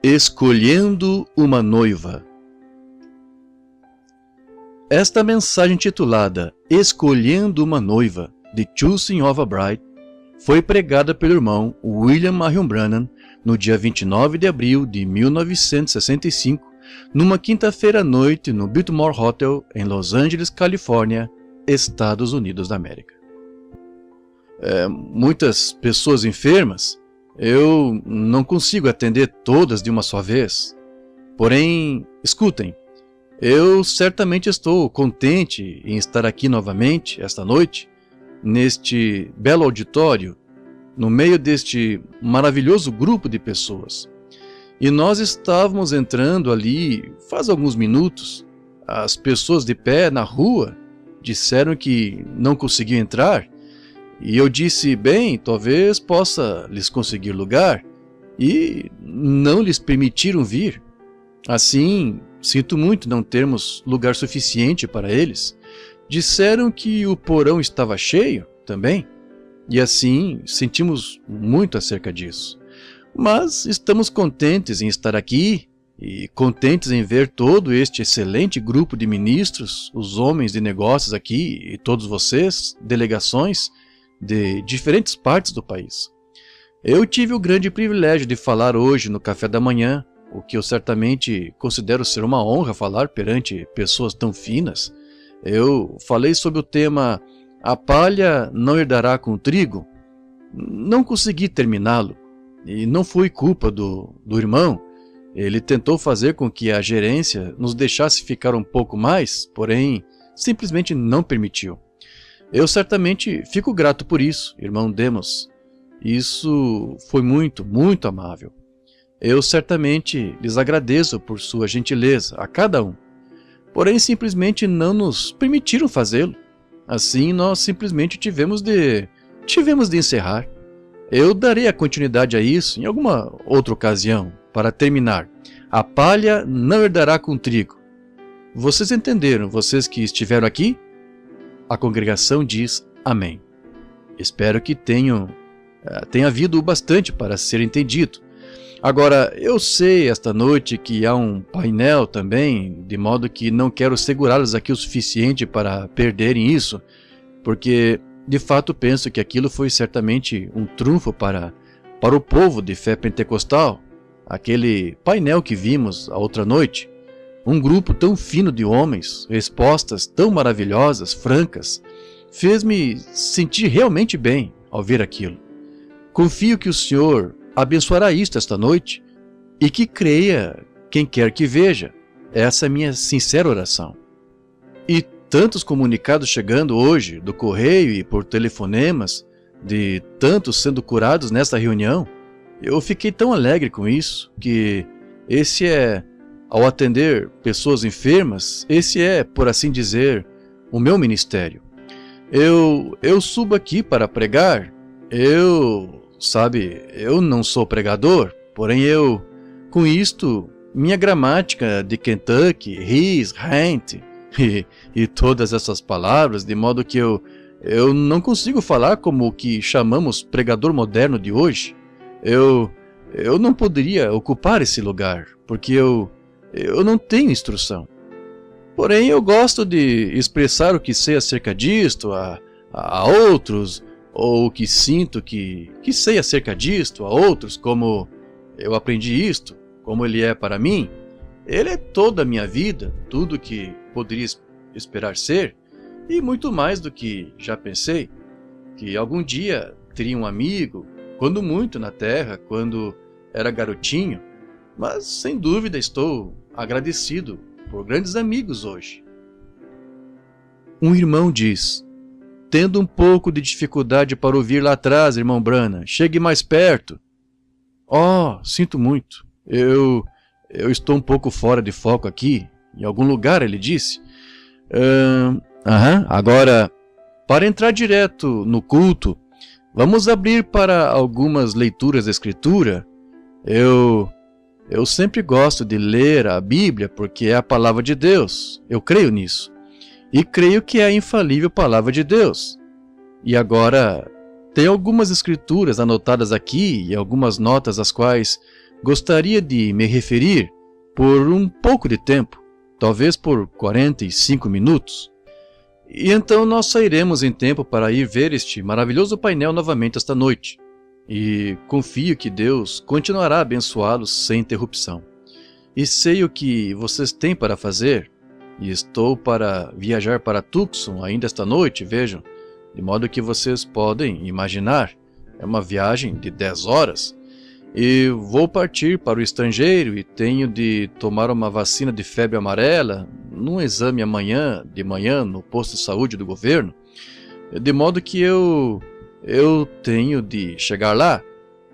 Escolhendo uma noiva. Esta mensagem titulada Escolhendo uma Noiva, de Choosing of a Bride, foi pregada pelo irmão William Marion Branham no dia 29 de abril de 1965, numa quinta-feira à noite no Biltmore Hotel, em Los Angeles, Califórnia, Estados Unidos da América. Muitas pessoas enfermas, eu não consigo atender todas de uma só vez. Porém, escutem, eu certamente estou contente em estar aqui novamente esta noite, neste belo auditório, no meio deste maravilhoso grupo de pessoas. E nós estávamos entrando ali faz alguns minutos. As pessoas de pé na rua disseram que não conseguiam entrar. E eu disse, bem, talvez possa lhes conseguir lugar, e não lhes permitiram vir. Assim, sinto muito não termos lugar suficiente para eles. Disseram que o porão estava cheio também, e assim sentimos muito acerca disso. Mas estamos contentes em estar aqui, e contentes em ver todo este excelente grupo de ministros, os homens de negócios aqui, e todos vocês, delegações, de diferentes partes do país. Eu tive o grande privilégio de falar hoje no café da manhã, o que eu certamente considero ser uma honra falar perante pessoas tão finas. Eu falei sobre o tema A palha não herdará com o trigo. Não consegui terminá-lo, e não foi culpa do irmão. Ele tentou fazer com que a gerência nos deixasse ficar um pouco mais, porém simplesmente não permitiu. Eu certamente fico grato por isso, irmão Demos. Isso foi muito, muito amável. Eu certamente lhes agradeço por sua gentileza, a cada um. Porém, simplesmente não nos permitiram fazê-lo. Assim, nós simplesmente tivemos de encerrar. Eu darei a continuidade a isso em alguma outra ocasião, para terminar. A palha não herdará com o trigo. Vocês entenderam, vocês que estiveram aqui? A congregação diz amém. Espero que tenha havido bastante para ser entendido. Agora, eu sei esta noite que há um painel também, de modo que não quero segurá-los aqui o suficiente para perderem isso, porque de fato penso que aquilo foi certamente um trunfo para o povo de fé pentecostal, aquele painel que vimos a outra noite. Um grupo tão fino de homens, respostas tão maravilhosas, francas, fez-me sentir realmente bem ao ver aquilo. Confio que o Senhor abençoará isto esta noite e que creia quem quer que veja. Essa é a minha sincera oração. E tantos comunicados chegando hoje do correio e por telefonemas, de tantos sendo curados nesta reunião, eu fiquei tão alegre com isso que ao atender pessoas enfermas, esse é, por assim dizer, o meu ministério. Eu subo aqui para pregar. Eu não sou pregador, porém com isto, minha gramática de Kentucky, his, rent e todas essas palavras, de modo que eu não consigo falar como o que chamamos pregador moderno de hoje. Eu não poderia ocupar esse lugar, porque eu não tenho instrução. Porém, eu gosto de expressar o que sei acerca disto a outros, ou o que sinto que sei acerca disto a outros, como eu aprendi isto, como ele é para mim. Ele é toda a minha vida, tudo que poderia esperar ser, e muito mais do que já pensei, que algum dia teria um amigo, quando muito na terra, quando era garotinho, mas sem dúvida estou agradecido por grandes amigos hoje. Um irmão diz, tendo um pouco de dificuldade para ouvir lá atrás, irmão Branham, chegue mais perto. Oh, sinto muito. Eu estou um pouco fora de foco aqui, em algum lugar, ele disse. Agora, para entrar direto no culto, vamos abrir para algumas leituras da Escritura. Eu sempre gosto de ler a Bíblia porque é a palavra de Deus. Eu creio nisso. E creio que é a infalível palavra de Deus. E agora, Tem algumas escrituras anotadas aqui e algumas notas às quais gostaria de me referir por um pouco de tempo, talvez por 45 minutos. E então nós sairemos em tempo para ir ver este maravilhoso painel novamente esta noite. E confio que Deus continuará a abençoá-los sem interrupção. E sei o que vocês têm para fazer, e estou para viajar para Tucson ainda esta noite, vejam, de modo que vocês podem imaginar, é uma viagem de 10 horas, e vou partir para o estrangeiro e tenho de tomar uma vacina de febre amarela num exame de manhã no posto de saúde do governo, de modo que eu tenho de chegar lá.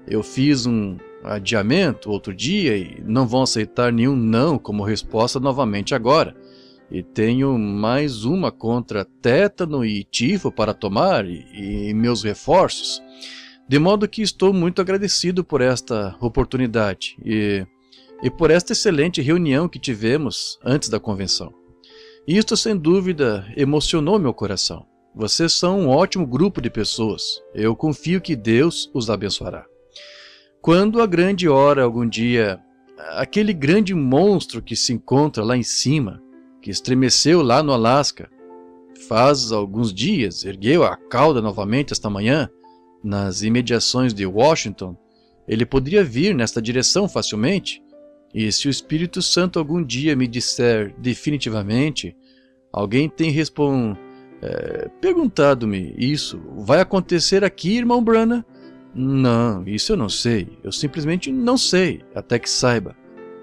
Eu fiz um adiamento outro dia e não vão aceitar nenhum não como resposta novamente agora. E tenho mais uma contra tétano e tifo para tomar e meus reforços. De modo que estou muito agradecido por esta oportunidade e por esta excelente reunião que tivemos antes da convenção. Isto, sem dúvida, emocionou meu coração. Vocês são um ótimo grupo de pessoas. Eu confio que Deus os abençoará. Quando a grande hora, algum dia, aquele grande monstro que se encontra lá em cima, que estremeceu lá no Alasca, faz alguns dias, ergueu a cauda novamente esta manhã, nas imediações de Washington, ele poderia vir nesta direção facilmente, e se o Espírito Santo algum dia me disser definitivamente, alguém tem perguntado-me isso, vai acontecer aqui, irmão Branham? Não, isso eu não sei, eu simplesmente não sei, até que saiba.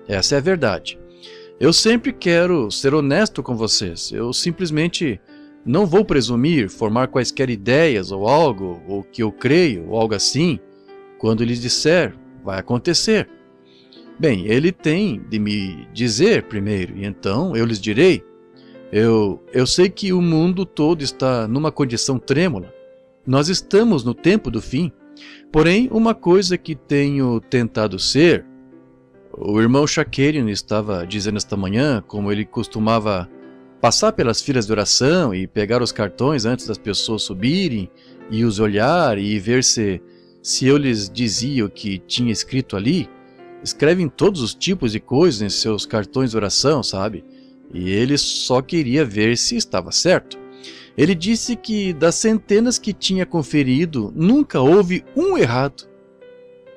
Essa é a verdade. Eu sempre quero ser honesto com vocês, eu simplesmente não vou presumir, formar quaisquer ideias ou algo, ou que eu creio, ou algo assim, quando lhes disser, vai acontecer. Bem, ele tem de me dizer primeiro, e então eu lhes direi. Eu sei que o mundo todo está numa condição trêmula. Nós estamos no tempo do fim. Porém, uma coisa que tenho tentado ser, o irmão Shakarian estava dizendo esta manhã, como ele costumava passar pelas filas de oração e pegar os cartões antes das pessoas subirem e os olhar e ver se eu lhes dizia o que tinha escrito ali. Escrevem todos os tipos de coisas em seus cartões de oração, sabe? E ele só queria ver se estava certo. Ele disse que das centenas que tinha conferido, nunca houve um errado.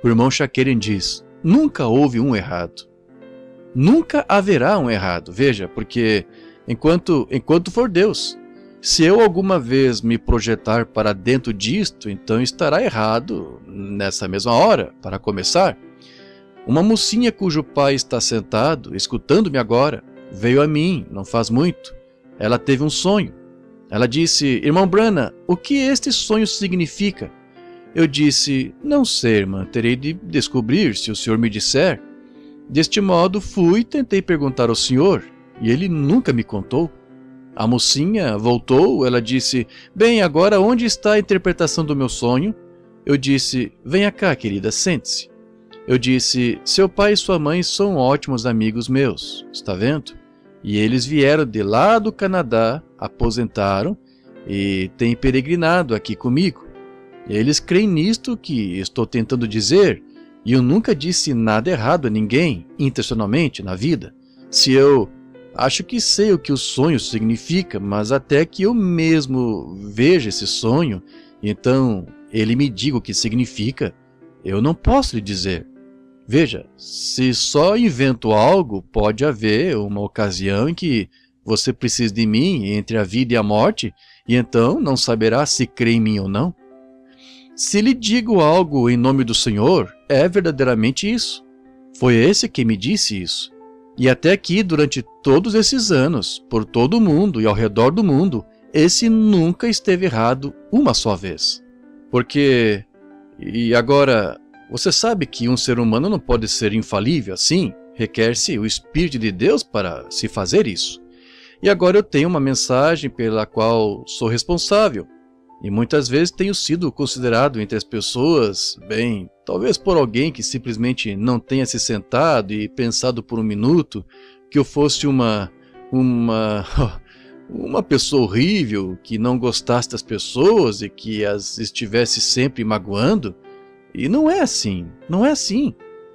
O irmão Shakarian diz, nunca houve um errado. Nunca haverá um errado, veja, porque enquanto for Deus. Se eu alguma vez me projetar para dentro disto, então estará errado nessa mesma hora, para começar. Uma mocinha cujo pai está sentado, escutando-me agora, veio a mim, não faz muito. Ela teve um sonho. Ela disse, irmão Branham, o que este sonho significa? Eu disse, não sei, irmã, terei de descobrir se o senhor me disser. Deste modo fui e tentei perguntar ao senhor, e ele nunca me contou. A mocinha voltou, ela disse, bem, agora onde está a interpretação do meu sonho? Eu disse, venha cá, querida, sente-se. Eu disse, seu pai e sua mãe são ótimos amigos meus, está vendo? E eles vieram de lá do Canadá, aposentaram e têm peregrinado aqui comigo. Eles creem nisto que estou tentando dizer, e eu nunca disse nada errado a ninguém, intencionalmente, na vida. Se eu acho que sei o que o sonho significa, mas até que eu mesmo veja esse sonho, então ele me diga o que significa, eu não posso lhe dizer. Veja, se só invento algo, pode haver uma ocasião em que você precisa de mim entre a vida e a morte, e então não saberá se crê em mim ou não. Se lhe digo algo em nome do Senhor, é verdadeiramente isso. Foi esse que me disse isso. E até aqui, durante todos esses anos, por todo o mundo e ao redor do mundo, esse nunca esteve errado uma só vez. Porque, e agora, você sabe que um ser humano não pode ser infalível assim? Requer-se o Espírito de Deus para se fazer isso. E agora eu tenho uma mensagem pela qual sou responsável. E muitas vezes tenho sido considerado entre as pessoas, bem, talvez por alguém que simplesmente não tenha se sentado e pensado por um minuto que eu fosse uma pessoa horrível que não gostasse das pessoas e que as estivesse sempre magoando. E não é assim, não é assim.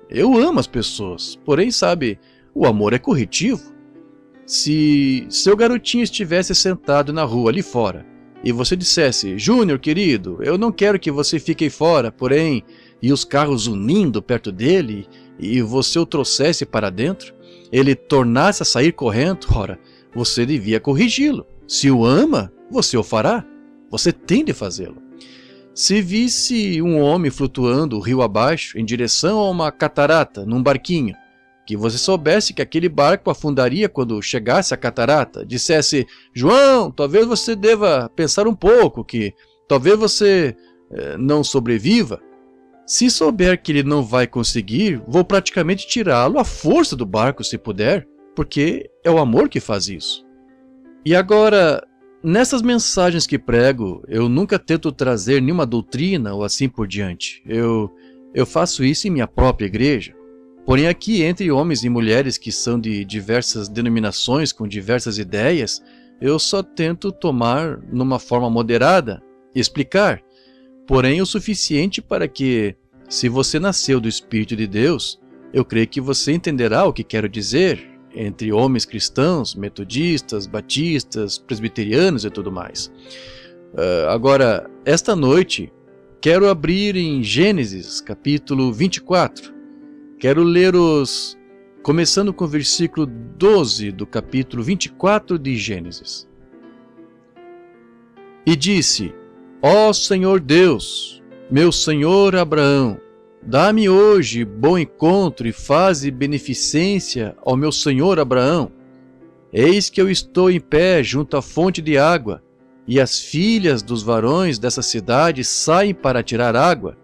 Eu amo as pessoas, porém, sabe, o amor é corretivo. Se seu garotinho estivesse sentado na rua ali fora e você dissesse: Júnior, querido, eu não quero que você fique aí fora, porém, e os carros unindo perto dele e você o trouxesse para dentro, ele tornasse a sair correndo, ora, você devia corrigi-lo. Se o ama, você o fará. Você tem de fazê-lo. Se visse um homem flutuando o rio abaixo em direção a uma catarata num barquinho, que você soubesse que aquele barco afundaria quando chegasse à catarata, dissesse: João, talvez você deva pensar um pouco, que talvez você não sobreviva. Se souber que ele não vai conseguir, vou praticamente tirá-lo à força do barco se puder, porque é o amor que faz isso. E agora, nessas mensagens que prego, eu nunca tento trazer nenhuma doutrina ou assim por diante. Eu faço isso em minha própria igreja. Porém, aqui entre homens e mulheres que são de diversas denominações, com diversas ideias, eu só tento tomar numa forma moderada e explicar. Porém, o suficiente para que, se você nasceu do Espírito de Deus, eu creio que você entenderá o que quero dizer entre homens cristãos, metodistas, batistas, presbiterianos e tudo mais. Agora, esta noite, quero abrir em Gênesis, capítulo 24. Quero ler começando com o versículo 12 do capítulo 24 de Gênesis. E disse: Ó Senhor Deus, meu Senhor Abraão, dá-me hoje bom encontro e faze beneficência ao meu senhor Abraão. Eis que eu estou em pé junto à fonte de água, e as filhas dos varões dessa cidade saem para tirar água.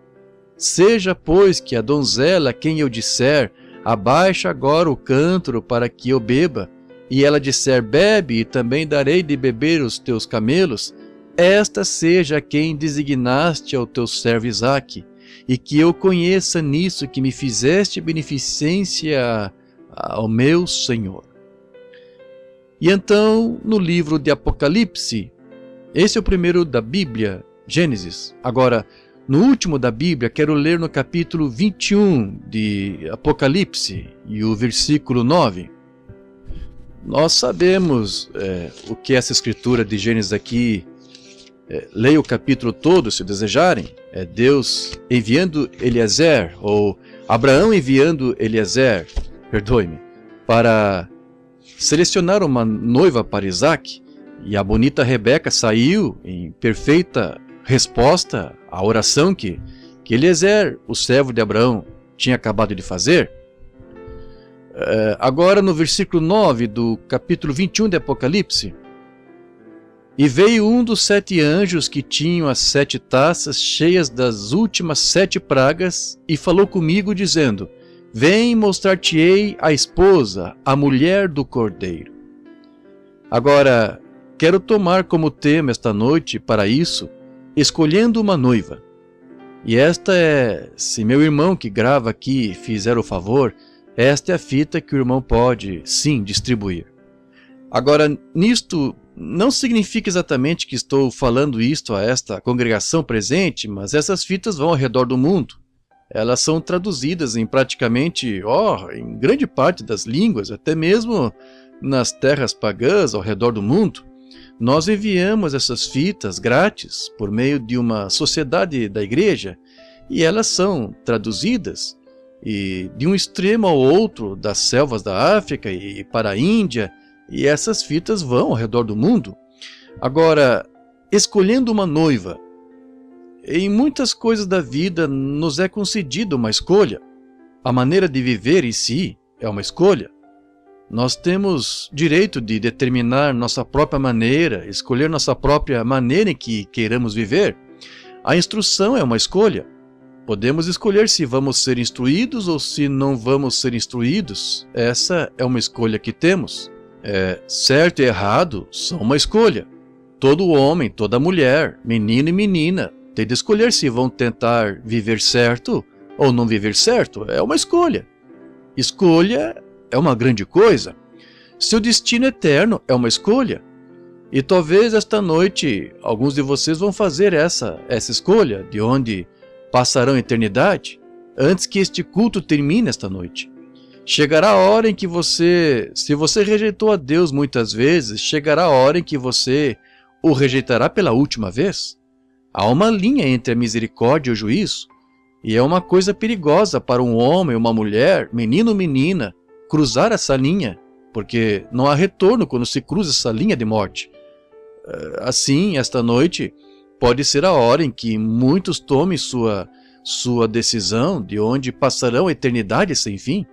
Seja, pois, que a donzela a quem eu disser: abaixa agora o cântaro para que eu beba, e ela disser: bebe, e também darei de beber os teus camelos, esta seja a quem designaste ao teu servo Isaque, e que eu conheça nisso que me fizeste beneficência ao meu Senhor. E então, no livro de Apocalipse, esse é o primeiro da Bíblia, Gênesis. Agora, no último da Bíblia, quero ler no capítulo 21 de Apocalipse e o versículo 9. Nós sabemos o que essa escritura de Gênesis aqui, leia o capítulo todo se desejarem. É Deus enviando Eliezer, ou Abraão enviando Eliezer, perdoe-me, para selecionar uma noiva para Isaque, e a bonita Rebeca saiu em perfeita resposta à oração que Eliezer, o servo de Abraão, tinha acabado de fazer. Agora no versículo 9 do capítulo 21 de Apocalipse: E veio um dos 7 anjos que tinham as 7 taças cheias das últimas 7 pragas, e falou comigo, dizendo: Vem, mostrar-te-ei a esposa, a mulher do Cordeiro. Agora, quero tomar como tema esta noite para isso, escolhendo uma noiva. E esta se meu irmão que grava aqui fizer o favor, esta é a fita que o irmão pode, sim, distribuir. Agora, nisto, não significa exatamente que estou falando isto a esta congregação presente, mas essas fitas vão ao redor do mundo. Elas são traduzidas em praticamente, em grande parte das línguas, até mesmo nas terras pagãs ao redor do mundo. Nós enviamos essas fitas grátis por meio de uma sociedade da igreja, e elas são traduzidas e de um extremo ao outro das selvas da África e para a Índia, e essas fitas vão ao redor do mundo. Agora, escolhendo uma noiva, em muitas coisas da vida nos é concedida uma escolha. A maneira de viver em si é uma escolha. Nós temos direito de determinar nossa própria maneira, escolher nossa própria maneira em que queiramos viver. A instrução é uma escolha. Podemos escolher se vamos ser instruídos ou se não vamos ser instruídos. Essa é uma escolha que temos. Certo e errado são uma escolha. Todo homem, toda mulher, menino e menina, tem de escolher se vão tentar viver certo ou não viver certo. É uma escolha. Escolha é uma grande coisa. Seu destino eterno é uma escolha. E talvez esta noite alguns de vocês vão fazer essa escolha de onde passarão a eternidade antes que este culto termine esta noite. Chegará a hora em que se você rejeitou a Deus muitas vezes, chegará a hora em que você o rejeitará pela última vez. Há uma linha entre a misericórdia e o juízo, e é uma coisa perigosa para um homem, uma mulher, menino ou menina, cruzar essa linha, porque não há retorno quando se cruza essa linha de morte. Assim, esta noite pode ser a hora em que muitos tomem sua decisão de onde passarão a eternidade sem fim.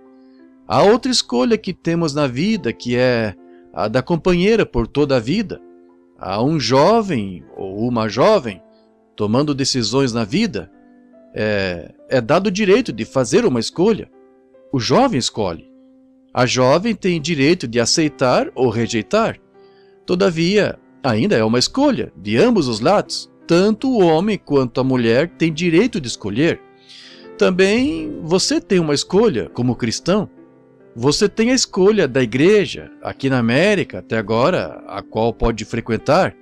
Há outra escolha que temos na vida, que é a da companheira por toda a vida. Há um jovem ou uma jovem tomando decisões na vida, é dado o direito de fazer uma escolha. O jovem escolhe. A jovem tem direito de aceitar ou rejeitar. Todavia, ainda é uma escolha de ambos os lados. Tanto o homem quanto a mulher têm direito de escolher. Também você tem uma escolha como cristão. Você tem a escolha da igreja, aqui na América, até agora, a qual pode frequentar.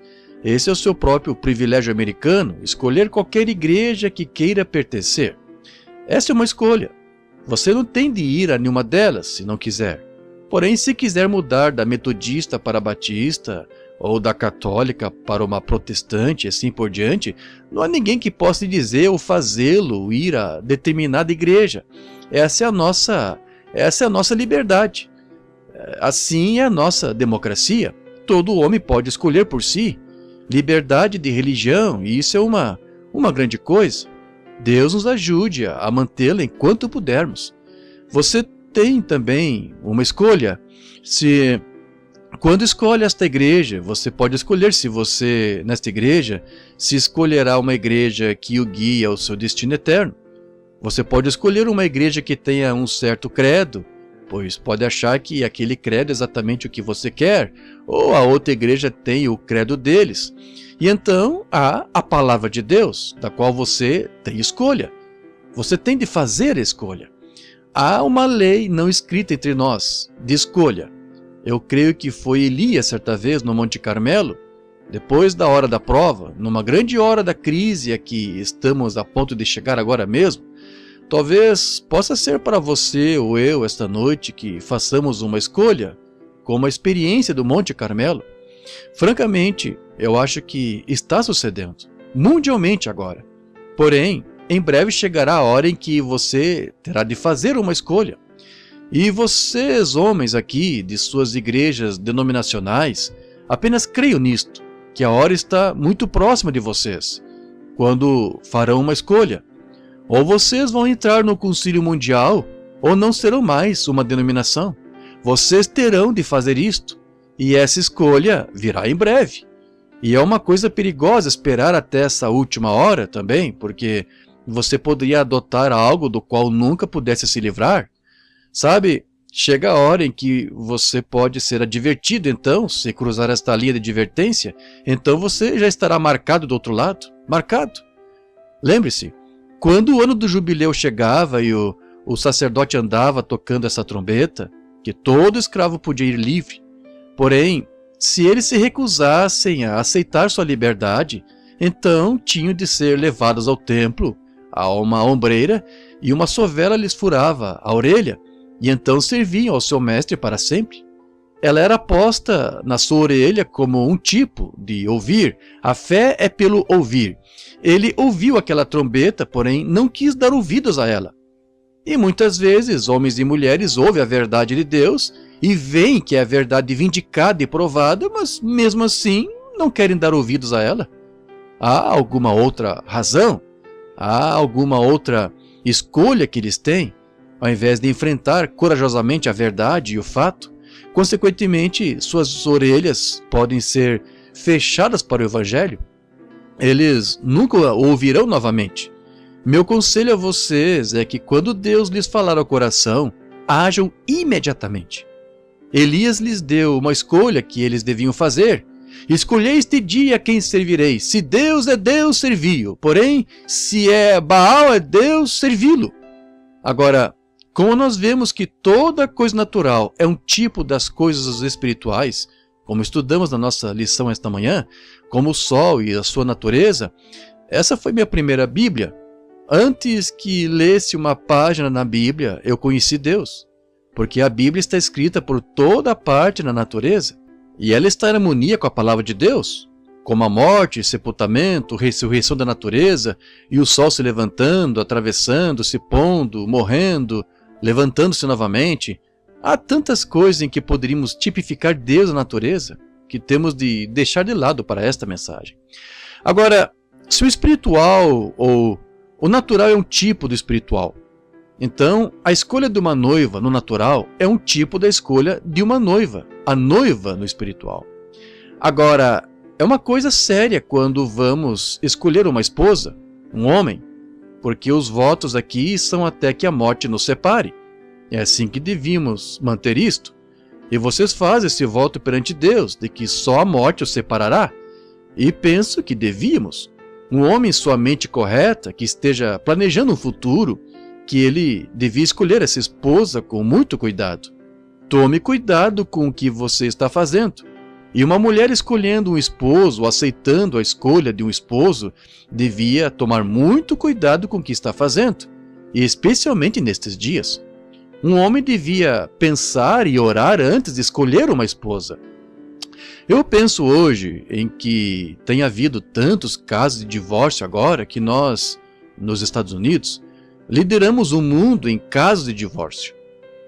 Esse é o seu próprio privilégio americano, escolher qualquer igreja que queira pertencer. Essa é uma escolha. Você não tem de ir a nenhuma delas, se não quiser. Porém, se quiser mudar da metodista para a batista, ou da católica para uma protestante, e assim por diante, não há ninguém que possa dizer ou fazê-lo ir a determinada igreja. Essa é a nossa liberdade. Assim é a nossa democracia. Todo homem pode escolher por si. Liberdade de religião, e isso é uma grande coisa. Deus nos ajude a mantê-la enquanto pudermos. Você tem também uma escolha. Quando escolhe esta igreja, você pode escolher se você, nesta igreja, se escolherá uma igreja que o guie ao seu destino eterno. Você pode escolher uma igreja que tenha um certo credo, pois pode achar que aquele credo é exatamente o que você quer, ou a outra igreja tem o credo deles. E então há a palavra de Deus, da qual você tem escolha. Você tem de fazer a escolha. Há uma lei não escrita entre nós, de escolha. Eu creio que foi Elias, certa vez, no Monte Carmelo, depois da hora da prova, numa grande hora da crise a que estamos a ponto de chegar agora mesmo. Talvez possa ser para você ou eu esta noite que façamos uma escolha, como a experiência do Monte Carmelo. Francamente, eu acho que está sucedendo, mundialmente agora. Porém, em breve chegará a hora em que você terá de fazer uma escolha. E vocês, homens aqui, de suas igrejas denominacionais, apenas creiam nisto, que a hora está muito próxima de vocês, quando farão uma escolha. Ou vocês vão entrar no Concílio Mundial, ou não serão mais uma denominação. Vocês terão de fazer isto, e essa escolha virá em breve. E é uma coisa perigosa esperar até essa última hora também, porque você poderia adotar algo do qual nunca pudesse se livrar. Sabe, chega a hora em que você pode ser advertido então, se cruzar esta linha de advertência, então você já estará marcado do outro lado. Marcado. Lembre-se, quando o ano do jubileu chegava e o sacerdote andava tocando essa trombeta, que todo escravo podia ir livre. Porém, se eles se recusassem a aceitar sua liberdade, então tinham de ser levados ao templo, a uma ombreira, e uma sovela lhes furava a orelha, e então serviam ao seu mestre para sempre. Ela era posta na sua orelha como um tipo de ouvir. A fé é pelo ouvir. Ele ouviu aquela trombeta, porém não quis dar ouvidos a ela. E muitas vezes, homens e mulheres ouvem a verdade de Deus e veem que é a verdade vindicada e provada, mas mesmo assim não querem dar ouvidos a ela. Há alguma outra razão? Há alguma outra escolha que eles têm, ao invés de enfrentar corajosamente a verdade e o fato? Consequentemente, suas orelhas podem ser fechadas para o Evangelho. Eles nunca o ouvirão novamente. Meu conselho a vocês é que quando Deus lhes falar ao coração, ajam imediatamente. Elias lhes deu uma escolha que eles deviam fazer. Escolhei este dia quem servireis. Se Deus é Deus, servi-o. Porém, se é Baal é Deus, servi-lo. Agora, como nós vemos que toda coisa natural é um tipo das coisas espirituais, como estudamos na nossa lição esta manhã, como o sol e a sua natureza, essa foi minha primeira Bíblia. Antes que lesse uma página na Bíblia, eu conheci Deus, porque a Bíblia está escrita por toda parte na natureza, e ela está em harmonia com a palavra de Deus, como a morte, sepultamento, ressurreição da natureza, e o sol se levantando, atravessando, se pondo, morrendo, levantando-se novamente. Há tantas coisas em que poderíamos tipificar Deus na natureza, que temos de deixar de lado para esta mensagem. Agora, se o espiritual ou o natural é um tipo do espiritual, então a escolha de uma noiva no natural é um tipo da escolha de uma noiva, a noiva no espiritual. Agora, é uma coisa séria quando vamos escolher uma esposa, um homem, porque os votos aqui são até que a morte nos separe. É assim que devíamos manter isto. E vocês fazem esse voto perante Deus, de que só a morte os separará. E penso que devíamos. Um homem em sua mente correta, que esteja planejando um futuro, que ele devia escolher essa esposa com muito cuidado. Tome cuidado com o que você está fazendo. E uma mulher escolhendo um esposo, ou aceitando a escolha de um esposo, devia tomar muito cuidado com o que está fazendo, e especialmente nestes dias. Um homem devia pensar e orar antes de escolher uma esposa. Eu penso hoje em que tem havido tantos casos de divórcio agora que nós, nos Estados Unidos, lideramos o mundo em casos de divórcio.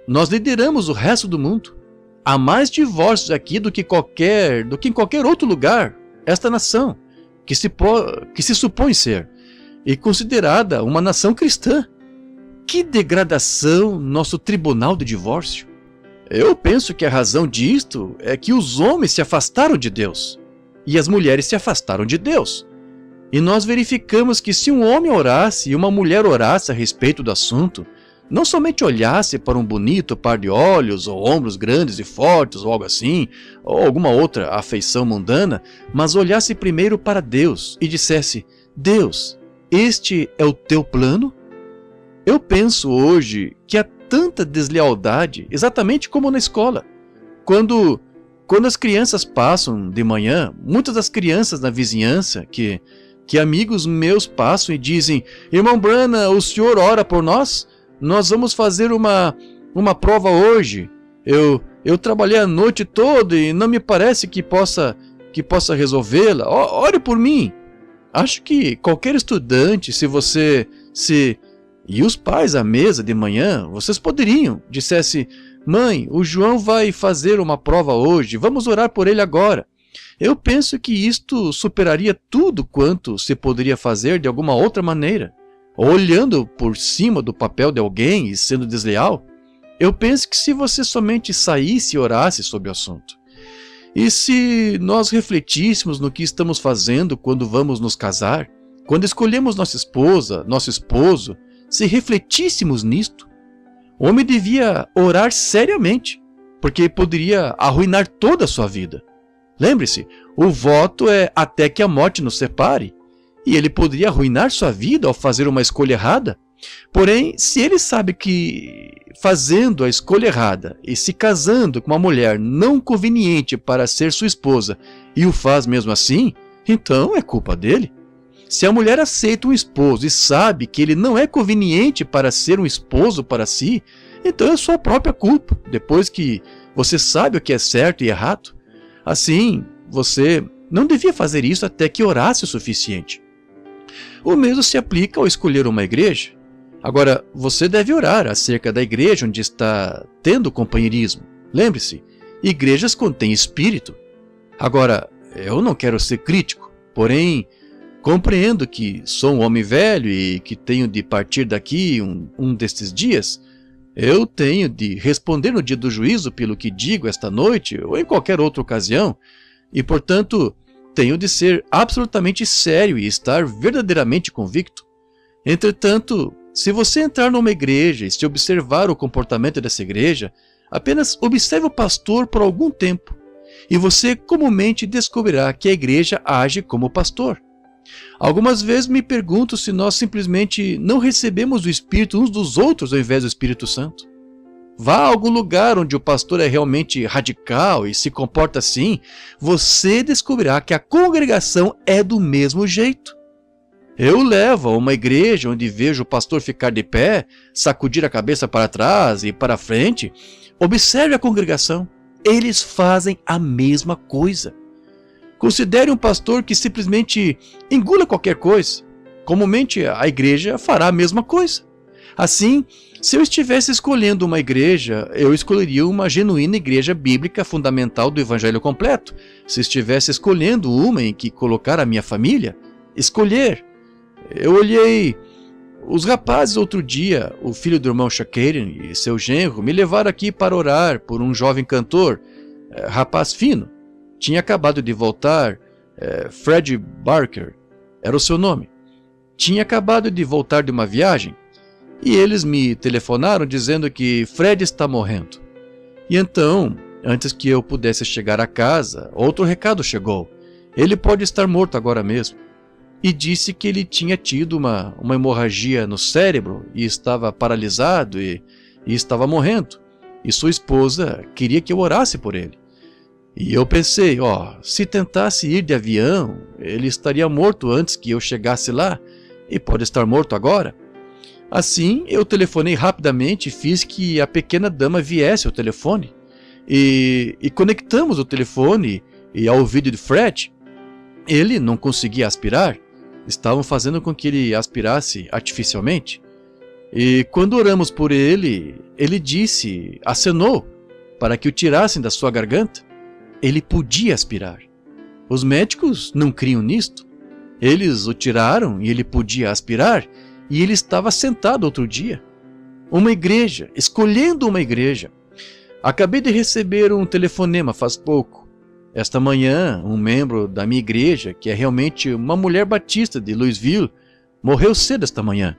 Nós lideramos o resto do mundo. Há mais divórcios aqui do que em qualquer outro lugar, esta nação, que se supõe ser, e considerada uma nação cristã. Que degradação nosso tribunal de divórcio! Eu penso que a razão disto é que os homens se afastaram de Deus, e as mulheres se afastaram de Deus. E nós verificamos que se um homem orasse e uma mulher orasse a respeito do assunto, não somente olhasse para um bonito par de olhos, ou ombros grandes e fortes, ou algo assim, ou alguma outra afeição mundana, mas olhasse primeiro para Deus e dissesse: Deus, este é o teu plano? Eu penso hoje que há tanta deslealdade, exatamente como na escola. Quando as crianças passam de manhã, muitas das crianças na vizinhança, que amigos meus passam e dizem: Irmão Brana, o senhor ora por nós? Nós vamos fazer uma prova hoje. Eu trabalhei a noite toda e não me parece que possa resolvê-la. Ore por mim. Acho que qualquer estudante, e os pais à mesa de manhã, vocês poderiam, dissesse: mãe, o João vai fazer uma prova hoje, vamos orar por ele agora. Eu penso que isto superaria tudo quanto se poderia fazer de alguma outra maneira. Olhando por cima do papel de alguém e sendo desleal, eu penso que se você somente saísse e orasse sobre o assunto, e se nós refletíssemos no que estamos fazendo quando vamos nos casar, quando escolhemos nossa esposa, nosso esposo, se refletíssemos nisto, o homem devia orar seriamente, porque poderia arruinar toda a sua vida. Lembre-se, o voto é até que a morte nos separe, e ele poderia arruinar sua vida ao fazer uma escolha errada. Porém, se ele sabe que fazendo a escolha errada e se casando com uma mulher não conveniente para ser sua esposa e o faz mesmo assim, então é culpa dele. Se a mulher aceita um esposo e sabe que ele não é conveniente para ser um esposo para si, então é sua própria culpa, depois que você sabe o que é certo e errado. Assim, você não devia fazer isso até que orasse o suficiente. O mesmo se aplica ao escolher uma igreja. Agora, você deve orar acerca da igreja onde está tendo companheirismo. Lembre-se, igrejas contêm espírito. Agora, eu não quero ser crítico, porém, compreendo que sou um homem velho e que tenho de partir daqui um destes dias. Eu tenho de responder no dia do juízo pelo que digo esta noite ou em qualquer outra ocasião, e, portanto, tenho de ser absolutamente sério e estar verdadeiramente convicto. Entretanto, se você entrar numa igreja e se observar o comportamento dessa igreja, apenas observe o pastor por algum tempo, e você comumente descobrirá que a igreja age como pastor. Algumas vezes me pergunto se nós simplesmente não recebemos o Espírito uns dos outros ao invés do Espírito Santo. Vá a algum lugar onde o pastor é realmente radical e se comporta assim, você descobrirá que a congregação é do mesmo jeito. Eu levo a uma igreja onde vejo o pastor ficar de pé, sacudir a cabeça para trás e para frente. Observe a congregação. Eles fazem a mesma coisa. Considere um pastor que simplesmente engula qualquer coisa. Comumente a igreja fará a mesma coisa. Assim, se eu estivesse escolhendo uma igreja, eu escolheria uma genuína igreja bíblica fundamental do evangelho completo. Se estivesse escolhendo uma em que colocar a minha família, escolher. Eu olhei os rapazes outro dia, o filho do irmão Shakarian e seu genro, me levaram aqui para orar por um jovem cantor, rapaz fino. Tinha acabado de voltar, Fred Barker, era o seu nome. Tinha acabado de voltar de uma viagem e eles me telefonaram dizendo que Fred está morrendo. E então, antes que eu pudesse chegar a casa, outro recado chegou. Ele pode estar morto agora mesmo. E disse que ele tinha tido uma hemorragia no cérebro e estava paralisado e estava morrendo. E sua esposa queria que eu orasse por ele. E eu pensei, se tentasse ir de avião, ele estaria morto antes que eu chegasse lá e pode estar morto agora. Assim, eu telefonei rapidamente e fiz que a pequena dama viesse ao telefone. E conectamos o telefone e ao ouvido de Fred. Ele não conseguia aspirar. Estavam fazendo com que ele aspirasse artificialmente. E quando oramos por ele, ele acenou para que o tirassem da sua garganta. Ele podia aspirar. Os médicos não criam nisto. Eles o tiraram e ele podia aspirar, e ele estava sentado outro dia. Uma igreja, escolhendo uma igreja. Acabei de receber um telefonema faz pouco. Esta manhã, um membro da minha igreja, que é realmente uma mulher batista de Louisville, morreu cedo esta manhã.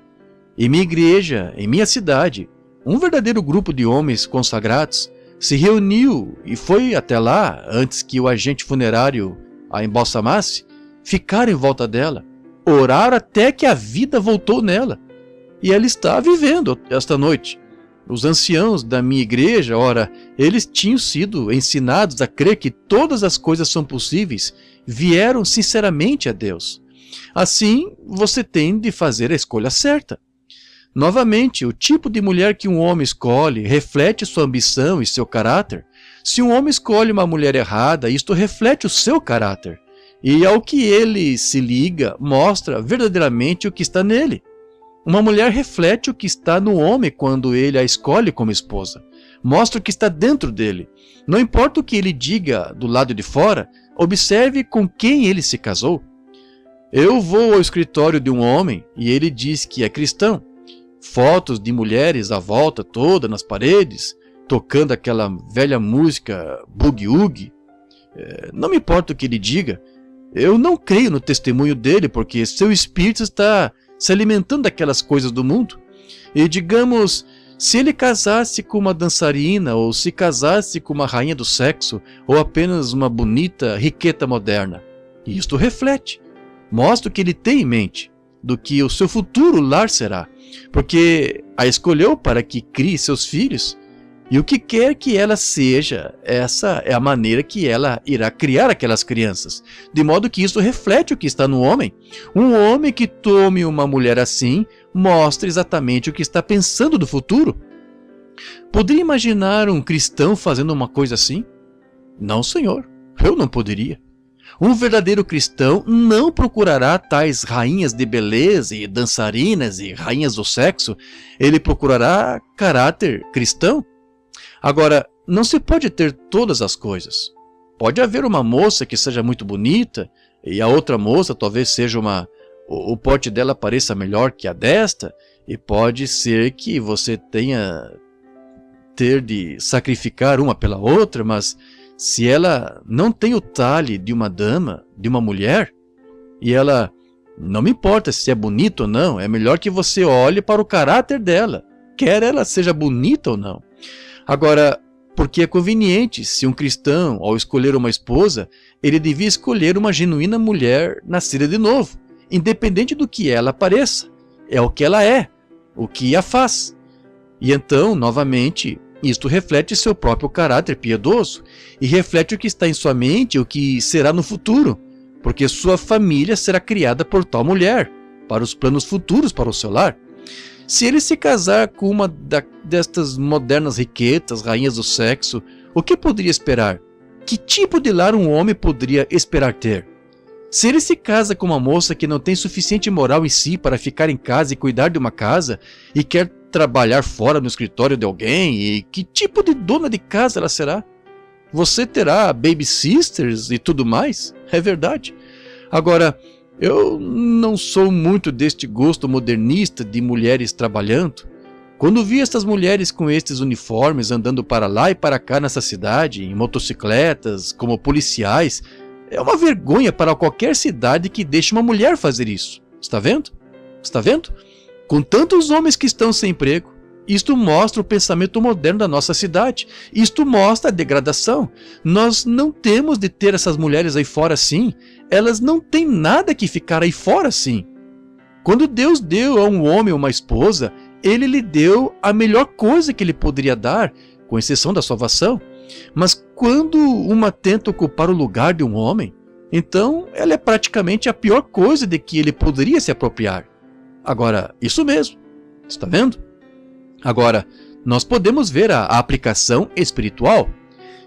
E minha igreja, em minha cidade, um verdadeiro grupo de homens consagrados, se reuniu e foi até lá, antes que o agente funerário a embalsamasse, ficaram em volta dela, oraram até que a vida voltou nela. E ela está vivendo esta noite. Os anciãos da minha igreja, eles tinham sido ensinados a crer que todas as coisas são possíveis, vieram sinceramente a Deus. Assim, você tem de fazer a escolha certa. Novamente, o tipo de mulher que um homem escolhe reflete sua ambição e seu caráter. Se um homem escolhe uma mulher errada, isto reflete o seu caráter. E ao que ele se liga, mostra verdadeiramente o que está nele. Uma mulher reflete o que está no homem quando ele a escolhe como esposa. Mostra o que está dentro dele. Não importa o que ele diga do lado de fora, observe com quem ele se casou. Eu vou ao escritório de um homem e ele diz que é cristão. Fotos de mulheres à volta toda nas paredes, tocando aquela velha música boogie-woogie. Não me importa o que ele diga. Eu não creio no testemunho dele porque seu espírito está se alimentando daquelas coisas do mundo. E digamos, se ele casasse com uma dançarina, ou se casasse com uma rainha do sexo, ou apenas uma bonita riqueta moderna, isto reflete, mostra o que ele tem em mente, do que o seu futuro lar será, porque a escolheu para que crie seus filhos, e o que quer que ela seja, essa é a maneira que ela irá criar aquelas crianças, de modo que isso reflete o que está no homem. Um homem que tome uma mulher assim, mostra exatamente o que está pensando do futuro. Poderia imaginar um cristão fazendo uma coisa assim? Não, senhor, eu não poderia. Um verdadeiro cristão não procurará tais rainhas de beleza e dançarinas e rainhas do sexo, ele procurará caráter cristão. Agora, não se pode ter todas as coisas. Pode haver uma moça que seja muito bonita e a outra moça talvez seja o porte dela pareça melhor que a desta, e pode ser que você ter de sacrificar uma pela outra, mas se ela não tem o talhe de uma dama, de uma mulher, e ela, não me importa se é bonita ou não, é melhor que você olhe para o caráter dela, quer ela seja bonita ou não. Agora, porque é conveniente, se um cristão, ao escolher uma esposa, ele devia escolher uma genuína mulher nascida de novo, independente do que ela pareça. É o que ela é, o que a faz. E então, novamente, Isto reflete seu próprio caráter piedoso e reflete o que está em sua mente e o que será no futuro, porque sua família será criada por tal mulher, para os planos futuros para o seu lar. Se ele se casar com uma destas modernas riquetas, rainhas do sexo, o que poderia esperar? Que tipo de lar um homem poderia esperar ter? Se ele se casa com uma moça que não tem suficiente moral em si para ficar em casa e cuidar de uma casa, e quer trabalhar fora no escritório de alguém, e que tipo de dona de casa ela será? Você terá baby sisters e tudo mais? É verdade. Agora, eu não sou muito deste gosto modernista de mulheres trabalhando. Quando vi estas mulheres com estes uniformes andando para lá e para cá nessa cidade, em motocicletas, como policiais, é uma vergonha para qualquer cidade que deixe uma mulher fazer isso. Está vendo? Está vendo? Com tantos homens que estão sem emprego, isto mostra o pensamento moderno da nossa cidade. Isto mostra a degradação. Nós não temos de ter essas mulheres aí fora assim. Elas não têm nada que ficar aí fora assim. Quando Deus deu a um homem uma esposa, Ele lhe deu a melhor coisa que Ele poderia dar, com exceção da salvação. Mas quando uma tenta ocupar o lugar de um homem, então ela é praticamente a pior coisa de que ele poderia se apropriar. Agora, isso mesmo. Está vendo? Agora, nós podemos ver a aplicação espiritual.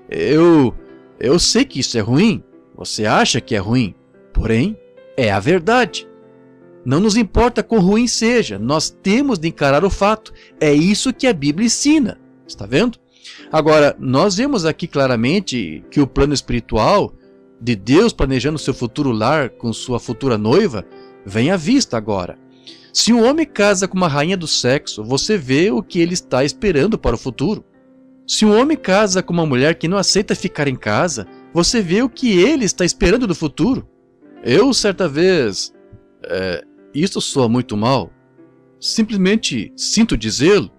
Eu sei que isso é ruim. Você acha que é ruim. Porém, é a verdade. Não nos importa quão ruim seja. Nós temos de encarar o fato. É isso que a Bíblia ensina. Está vendo? Agora, nós vemos aqui claramente que o plano espiritual de Deus planejando seu futuro lar com sua futura noiva vem à vista agora. Se um homem casa com uma rainha do sexo, você vê o que ele está esperando para o futuro. Se um homem casa com uma mulher que não aceita ficar em casa, você vê o que ele está esperando do futuro. Eu, certa vez, isso soa muito mal, simplesmente sinto dizê-lo,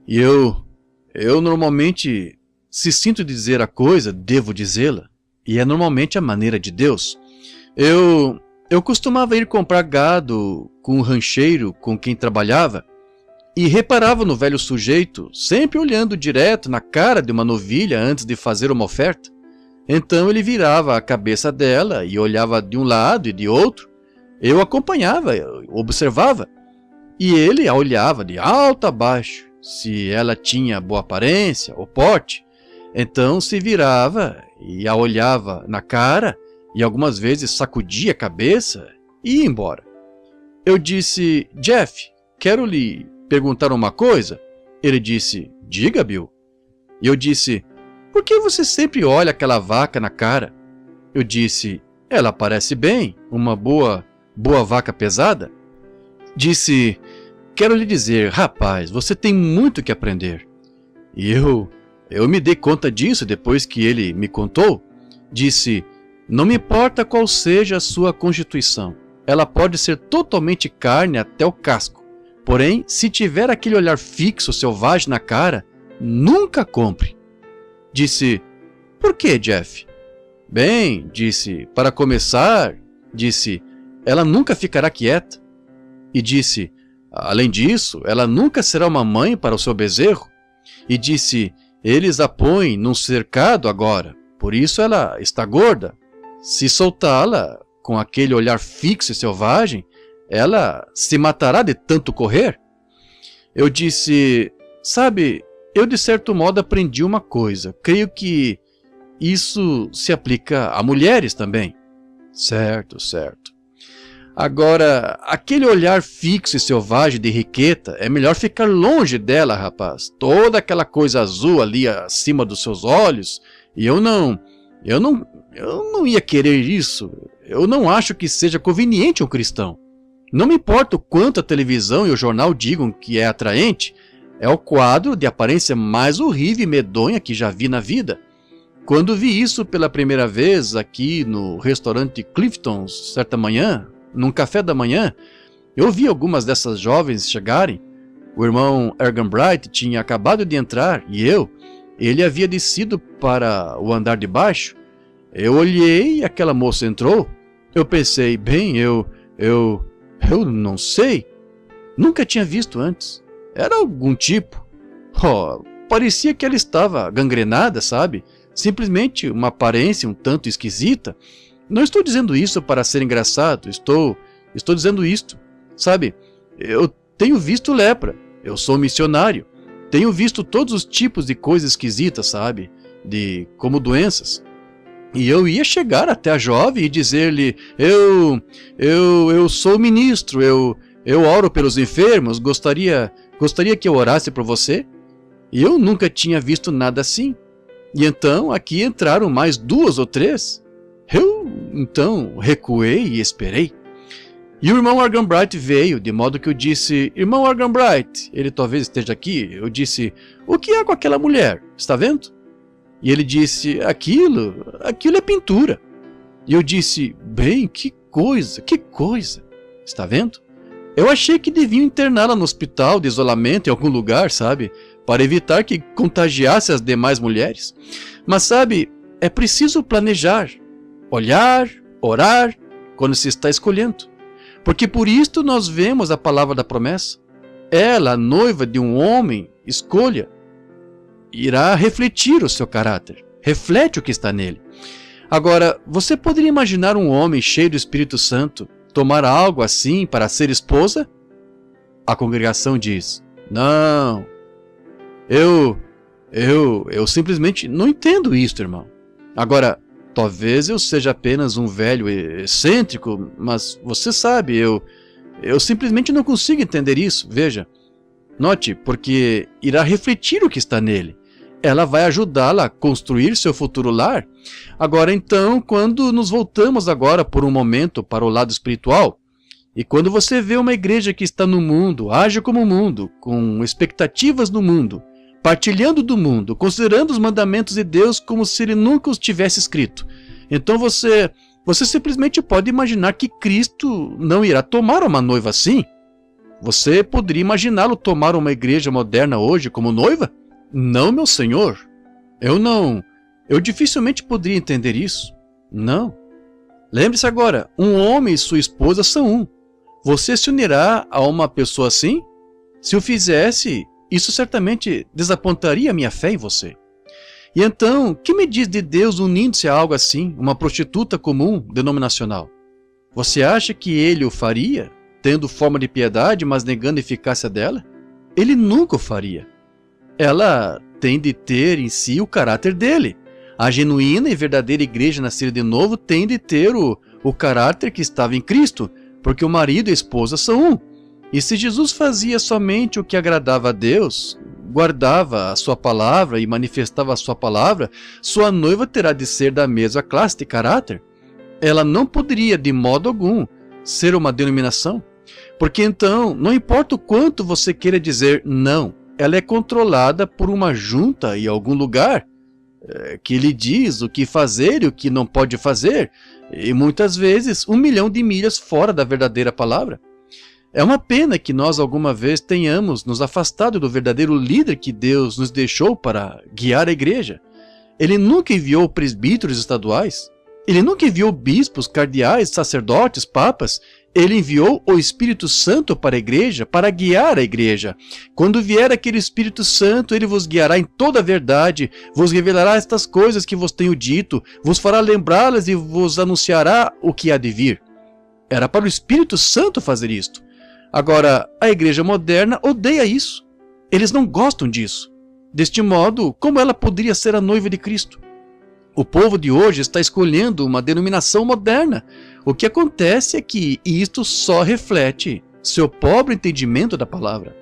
e eu normalmente, se sinto dizer a coisa, devo dizê-la, e é normalmente a maneira de Deus. Eu costumava ir comprar gado com um rancheiro com quem trabalhava e reparava no velho sujeito, sempre olhando direto na cara de uma novilha antes de fazer uma oferta. Então ele virava a cabeça dela e olhava de um lado e de outro. Eu acompanhava, observava, e ele a olhava de alto a baixo. Se ela tinha boa aparência ou porte, então se virava e a olhava na cara e algumas vezes sacudia a cabeça e ia embora. Eu disse: Jeff, quero lhe perguntar uma coisa. Ele disse: diga, Bill. E eu disse: por que você sempre olha aquela vaca na cara? Eu disse: ela parece bem, uma boa vaca pesada. Disse: quero lhe dizer, rapaz, você tem muito que aprender. E eu me dei conta disso depois que ele me contou. Disse: não me importa qual seja a sua constituição, ela pode ser totalmente carne até o casco. Porém, se tiver aquele olhar fixo, selvagem na cara, nunca compre. Disse: por que, Jeff? Bem, disse, para começar, disse, ela nunca ficará quieta. E disse: além disso, ela nunca será uma mãe para o seu bezerro. E disse: eles a põem num cercado agora, por isso ela está gorda. Se soltá-la com aquele olhar fixo e selvagem, ela se matará de tanto correr. Eu disse: sabe, eu de certo modo aprendi uma coisa. Creio que isso se aplica a mulheres também. Certo, certo. Agora, aquele olhar fixo e selvagem de Riqueta, é melhor ficar longe dela, rapaz. Toda aquela coisa azul ali acima dos seus olhos, e eu não ia querer isso. Eu não acho que seja conveniente um cristão. Não me importa o quanto a televisão e o jornal digam que é atraente, é o quadro de aparência mais horrível e medonha que já vi na vida. Quando vi isso pela primeira vez aqui no restaurante Clifton's, certa manhã, num café da manhã, eu vi algumas dessas jovens chegarem. O irmão Ergan Bright tinha acabado de entrar e ele havia descido para o andar de baixo. Eu olhei e aquela moça entrou. Eu pensei: bem, eu não sei. Nunca tinha visto antes. Era algum tipo. Oh, parecia que ela estava gangrenada, sabe? Simplesmente uma aparência um tanto esquisita. Não estou dizendo isso para ser engraçado, estou dizendo isto, sabe? Eu tenho visto lepra, eu sou missionário, tenho visto todos os tipos de coisas esquisitas, sabe? Como doenças. E eu ia chegar até a jovem e dizer-lhe, eu sou ministro, eu oro pelos enfermos, gostaria que eu orasse por você? E eu nunca tinha visto nada assim. E então aqui entraram mais 2 ou 3. Eu então recuei e esperei. E o irmão Arganbright veio, de modo que eu disse, irmão Arganbright, ele talvez esteja aqui. Eu disse, o que é com aquela mulher? Está vendo? E ele disse, aquilo é pintura. E eu disse, bem, que coisa, está vendo? Eu achei que deviam interná-la no hospital de isolamento em algum lugar, sabe? Para evitar que contagiasse as demais mulheres. Mas sabe, é preciso planejar, olhar, orar, quando se está escolhendo. Porque por isto nós vemos a palavra da promessa. Ela, a noiva de um homem, escolha, irá refletir o seu caráter. Reflete o que está nele. Agora, você poderia imaginar um homem cheio do Espírito Santo tomar algo assim para ser esposa? A congregação diz, não, eu simplesmente não entendo isto, irmão. Agora, talvez eu seja apenas um velho excêntrico, mas você sabe, eu simplesmente não consigo entender isso. Veja, note, porque irá refletir o que está nele. Ela vai ajudá-la a construir seu futuro lar. Agora então, quando nos voltamos agora por um momento para o lado espiritual, e quando você vê uma igreja que está no mundo, age como o mundo, com expectativas no mundo, partilhando do mundo, considerando os mandamentos de Deus como se ele nunca os tivesse escrito, então você simplesmente pode imaginar que Cristo não irá tomar uma noiva assim. Você poderia imaginá-lo tomar uma igreja moderna hoje como noiva? Não, meu senhor. Eu dificilmente poderia entender isso. Não. Lembre-se agora, um homem e sua esposa são um. Você se unirá a uma pessoa assim? Se o fizesse, isso certamente desapontaria a minha fé em você. E então, que me diz de Deus unindo-se a algo assim, uma prostituta comum, denominacional? Você acha que ele o faria, tendo forma de piedade, mas negando a eficácia dela? Ele nunca o faria. Ela tem de ter em si o caráter dele. A genuína e verdadeira igreja nascida de novo tem de ter o caráter que estava em Cristo, porque o marido e a esposa são um. E se Jesus fazia somente o que agradava a Deus, guardava a sua palavra e manifestava a sua palavra, sua noiva terá de ser da mesma classe de caráter. Ela não poderia, de modo algum, ser uma denominação, porque então, não importa o quanto você queira dizer não, ela é controlada por uma junta em algum lugar que lhe diz o que fazer e o que não pode fazer, e muitas vezes 1 milhão de milhas fora da verdadeira palavra. É uma pena que nós alguma vez tenhamos nos afastado do verdadeiro líder que Deus nos deixou para guiar a igreja. Ele nunca enviou presbíteros estaduais, ele nunca enviou bispos, cardeais, sacerdotes, papas. Ele enviou o Espírito Santo para a igreja, para guiar a igreja. Quando vier aquele Espírito Santo, ele vos guiará em toda a verdade, vos revelará estas coisas que vos tenho dito, vos fará lembrá-las e vos anunciará o que há de vir. Era para o Espírito Santo fazer isto. Agora, a igreja moderna odeia isso. Eles não gostam disso. Deste modo, como ela poderia ser a noiva de Cristo? O povo de hoje está escolhendo uma denominação moderna. O que acontece é que isto só reflete seu pobre entendimento da palavra.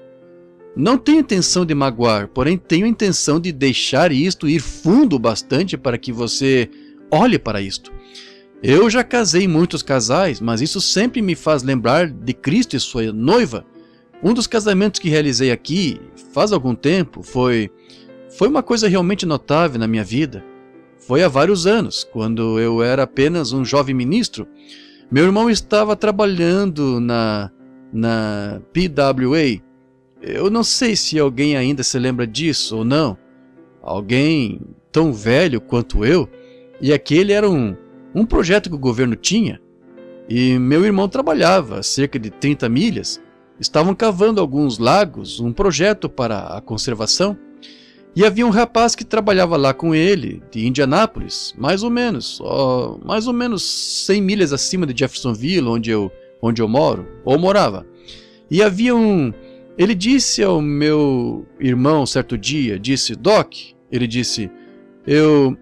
Não tenho intenção de magoar, porém tenho a intenção de deixar isto ir fundo o bastante para que você olhe para isto. Eu já casei muitos casais, mas isso sempre me faz lembrar de Cristo e sua noiva. Um dos casamentos que realizei aqui, faz algum tempo, foi uma coisa realmente notável na minha vida. Foi há vários anos, quando eu era apenas um jovem ministro. Meu irmão estava trabalhando na PWA. Eu não sei se alguém ainda se lembra disso ou não. Alguém tão velho quanto eu. E aquele era um projeto que o governo tinha. E meu irmão trabalhava a cerca de 30 milhas. Estavam cavando alguns lagos, um projeto para a conservação. E havia um rapaz que trabalhava lá com ele, de Indianápolis, mais ou menos 100 milhas acima de Jeffersonville, onde eu moro, ou morava. E havia ele disse ao meu irmão certo dia, disse, Doc, ele disse, eu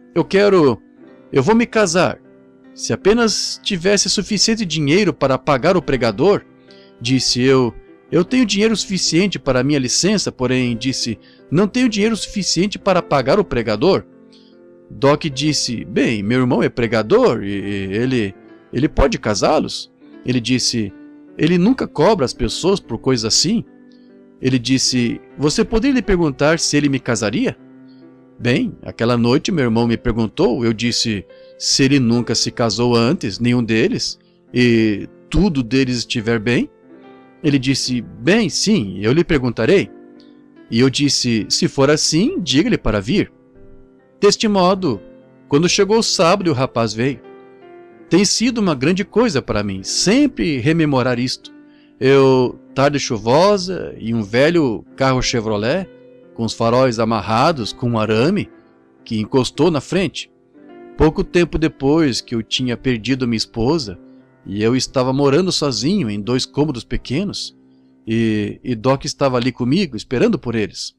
vou me casar. Se apenas tivesse suficiente dinheiro para pagar o pregador, disse eu tenho dinheiro suficiente para a minha licença, porém, disse, não tenho dinheiro suficiente para pagar o pregador. Doc disse, bem, meu irmão é pregador e ele pode casá-los. Ele disse, ele nunca cobra as pessoas por coisas assim. Ele disse, você poderia lhe perguntar se ele me casaria? Bem, aquela noite meu irmão me perguntou, eu disse, se ele nunca se casou antes, nenhum deles, e tudo deles estiver bem? Ele disse, bem, sim, eu lhe perguntarei. E eu disse, se for assim, diga-lhe para vir. Deste modo, quando chegou o sábado, o rapaz veio. Tem sido uma grande coisa para mim, sempre rememorar isto. Tarde chuvosa e um velho carro Chevrolet, com os faróis amarrados com um arame, que encostou na frente. Pouco tempo depois que eu tinha perdido minha esposa, e eu estava morando sozinho em 2 cômodos pequenos, e Doc estava ali comigo, esperando por eles.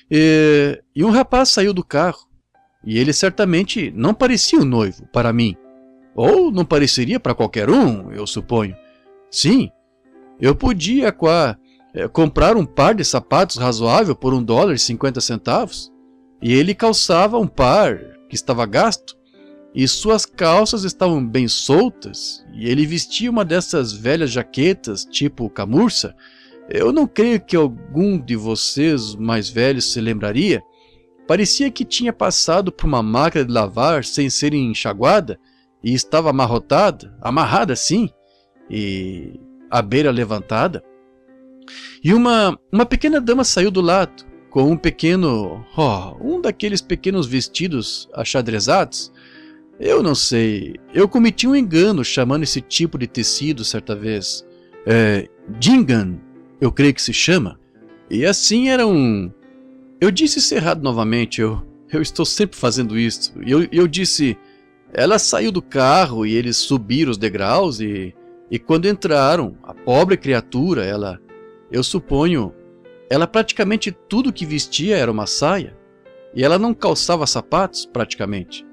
E um rapaz saiu do carro, e ele certamente não parecia um noivo para mim, ou não pareceria para qualquer um, eu suponho. Sim, eu podia comprar um par de sapatos razoável por $1,50, e ele calçava um par que estava gasto, e suas calças estavam bem soltas, e ele vestia uma dessas velhas jaquetas tipo camurça. Eu não creio que algum de vocês mais velhos se lembraria. Parecia que tinha passado por uma máquina de lavar sem ser enxaguada, e estava amarrada assim, e a beira levantada. E uma pequena dama saiu do lado, com um daqueles pequenos vestidos achadrezados. Eu não sei, eu cometi um engano chamando esse tipo de tecido certa vez. Gingham, eu creio que se chama. E assim era Eu disse isso errado novamente, eu estou sempre fazendo isso. Eu disse, ela saiu do carro e eles subiram os degraus e quando entraram, a pobre criatura, eu suponho, ela praticamente tudo que vestia era uma saia. E ela não calçava sapatos, praticamente.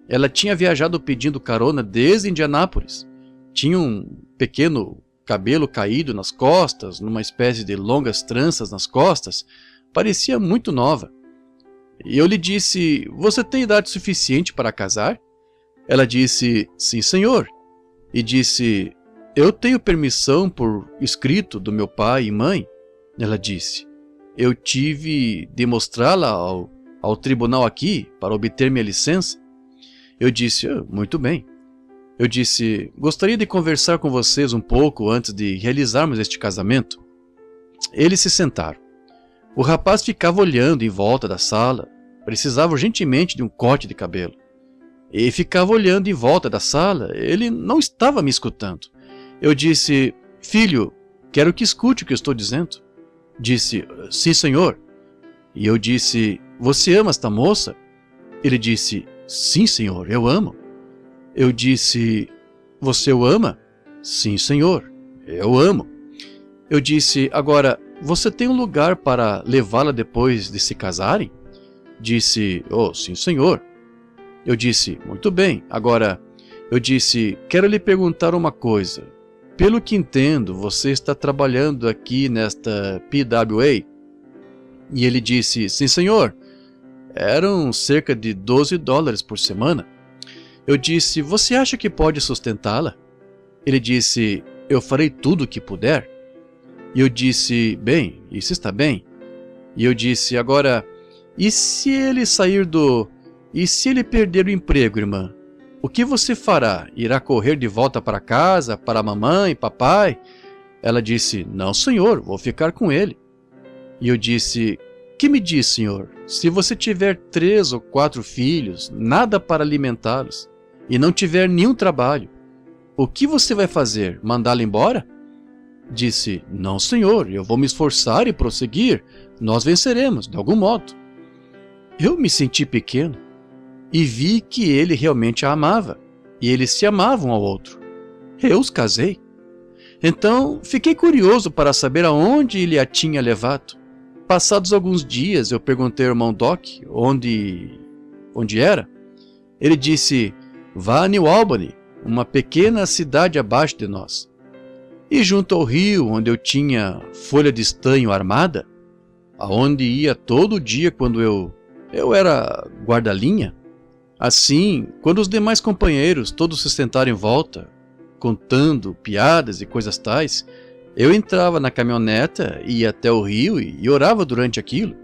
Ela tinha viajado pedindo carona desde Indianápolis. Tinha um pequeno cabelo caído nas costas, numa espécie de longas tranças nas costas. Parecia muito nova. E eu lhe disse, você tem idade suficiente para casar? Ela disse, sim, senhor. E disse, eu tenho permissão por escrito do meu pai e mãe. Ela disse, eu tive de mostrá-la ao tribunal aqui para obter minha licença. Eu disse, muito bem. Eu disse, gostaria de conversar com vocês um pouco antes de realizarmos este casamento. Eles se sentaram. O rapaz ficava olhando em volta da sala, precisava urgentemente de um corte de cabelo. E ficava olhando em volta da sala, ele não estava me escutando. Eu disse, filho, quero que escute o que eu estou dizendo. Disse, sim, senhor. E eu disse, você ama esta moça? Ele disse, sim, senhor, eu amo. Eu disse, você o ama? Sim, senhor, eu amo. Eu disse, agora, você tem um lugar para levá-la depois de se casarem? Disse, oh, sim, senhor. Eu disse, muito bem, agora, eu disse, quero lhe perguntar uma coisa. Pelo que entendo, você está trabalhando aqui nesta PWA? E ele disse, sim, senhor. Eram cerca de $12 por semana. Eu disse, você acha que pode sustentá-la? Ele disse, eu farei tudo o que puder. E eu disse, bem, isso está bem. E eu disse, agora, e se ele E se ele perder o emprego, irmã? O que você fará? Irá correr de volta para casa, para a mamãe e papai? Ela disse, não, senhor, vou ficar com ele. E eu disse, que me diz, senhor? Se você tiver 3 ou 4 filhos, nada para alimentá-los, e não tiver nenhum trabalho, o que você vai fazer? Mandá-lo embora? Disse, não, senhor, eu vou me esforçar e prosseguir. Nós venceremos, de algum modo. Eu me senti pequeno e vi que ele realmente a amava, e eles se amavam um ao outro. Eu os casei. Então, fiquei curioso para saber aonde ele a tinha levado. Passados alguns dias, eu perguntei ao irmão Doc onde era. Ele disse: vá a New Albany, uma pequena cidade abaixo de nós. E junto ao rio, onde eu tinha folha de estanho armada, aonde ia todo dia quando eu era guarda-linha. Assim, quando os demais companheiros todos se sentaram em volta, contando piadas e coisas tais, eu entrava na caminhoneta, ia até o rio e orava durante aquilo.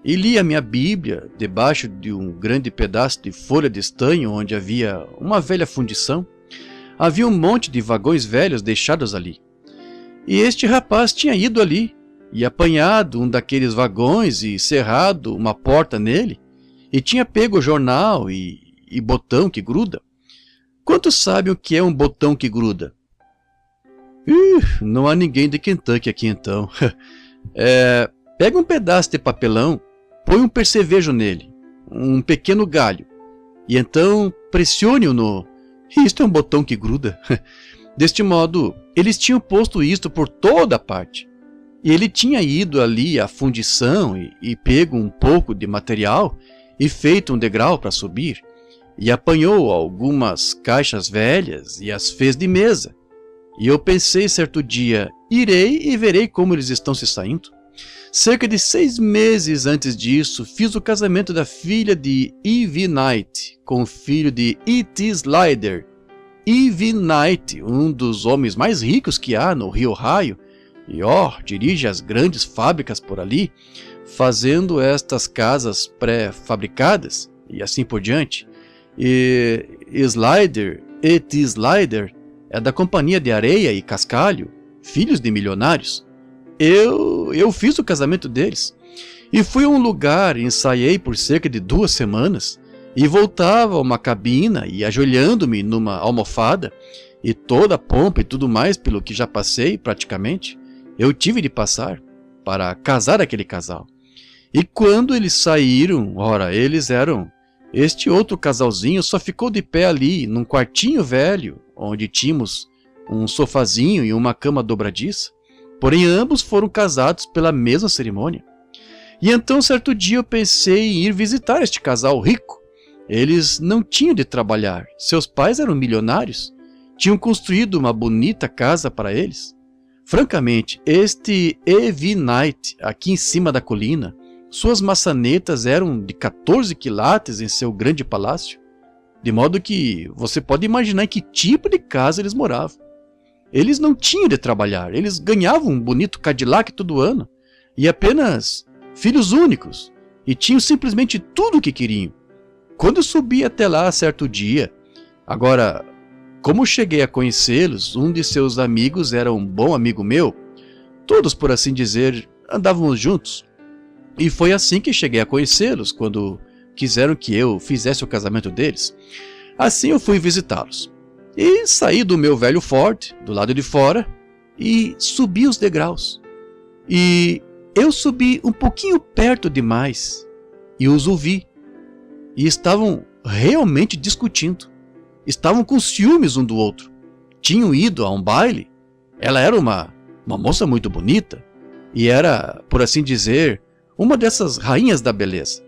E lia minha Bíblia debaixo de um grande pedaço de folha de estanho onde havia uma velha fundição. Havia um monte de vagões velhos deixados ali. E este rapaz tinha ido ali e apanhado um daqueles vagões e cerrado uma porta nele, e tinha pego o jornal e botão que gruda. Quantos sabem o que é um botão que gruda? Não há ninguém de Kentucky aqui então. Pega um pedaço de papelão, põe um percevejo nele, um pequeno galho, e então pressione-o no... Isto é um botão que gruda. Deste modo, eles tinham posto isto por toda a parte. E ele tinha ido ali à fundição e pego um pouco de material e feito um degrau para subir, e apanhou algumas caixas velhas e as fez de mesa. E eu pensei certo dia, irei e verei como eles estão se saindo. Cerca de 6 meses antes disso, fiz o casamento da filha de E.V. Knight com o filho de E.T. Slider. E.V. Knight, um dos homens mais ricos que há no Rio Ohio, e dirige as grandes fábricas por ali, fazendo estas casas pré-fabricadas e assim por diante. E Slider, E.T. Slider, é da companhia de areia e cascalho, filhos de milionários. Eu fiz o casamento deles. E fui a um lugar, ensaiei por cerca de 2 semanas, e voltava a uma cabina e ajoelhando-me numa almofada, e toda a pompa e tudo mais pelo que já passei praticamente, eu tive de passar para casar aquele casal. E quando eles saíram, eles eram... Este outro casalzinho só ficou de pé ali, num quartinho velho, onde tínhamos um sofazinho e uma cama dobradiça. Porém, ambos foram casados pela mesma cerimônia. E então, certo dia, eu pensei em ir visitar este casal rico. Eles não tinham de trabalhar. Seus pais eram milionários. Tinham construído uma bonita casa para eles. Francamente, este E.V. Knight, aqui em cima da colina, suas maçanetas eram de 14 quilates em seu grande palácio. De modo que você pode imaginar em que tipo de casa eles moravam. Eles não tinham de trabalhar, eles ganhavam um bonito Cadillac todo ano, e apenas filhos únicos, e tinham simplesmente tudo o que queriam. Quando eu subi até lá certo dia, como cheguei a conhecê-los, um de seus amigos era um bom amigo meu, todos, por assim dizer, andávamos juntos, e foi assim que cheguei a conhecê-los, quando quiseram que eu fizesse o casamento deles. Assim eu fui visitá-los. E saí do meu velho Ford, do lado de fora, e subi os degraus. E eu subi um pouquinho perto demais, e os ouvi. E estavam realmente discutindo. Estavam com ciúmes um do outro. Tinham ido a um baile. Ela era uma moça muito bonita, e era, por assim dizer, uma dessas rainhas da beleza.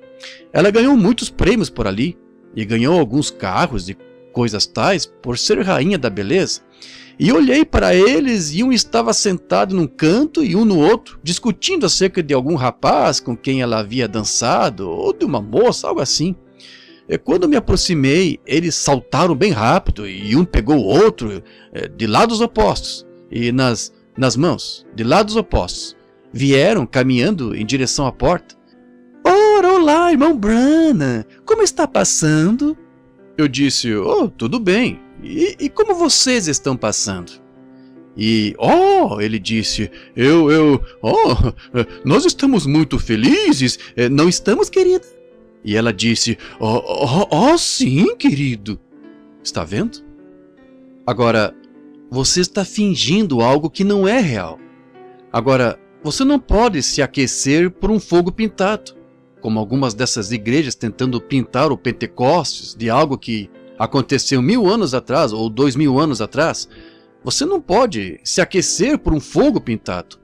Ela ganhou muitos prêmios por ali, e ganhou alguns carros e coisas tais por ser rainha da beleza. E olhei para eles e um estava sentado num canto e um no outro, discutindo acerca de algum rapaz com quem ela havia dançado, ou de uma moça, algo assim. E quando me aproximei, eles saltaram bem rápido e um pegou o outro de lados opostos, e nas mãos, de lados opostos, vieram caminhando em direção à porta. Olá, irmão Branham, como está passando? Eu disse, tudo bem, e como vocês estão passando? E, ele disse, nós estamos muito felizes, não estamos, querida? E ela disse, sim, querido. Está vendo? Agora, você está fingindo algo que não é real. Agora, você não pode se aquecer por um fogo pintado. como algumas dessas igrejas tentando pintar o Pentecostes de algo que aconteceu 1000 anos atrás ou 2000 anos atrás, você não pode se aquecer por um fogo pintado.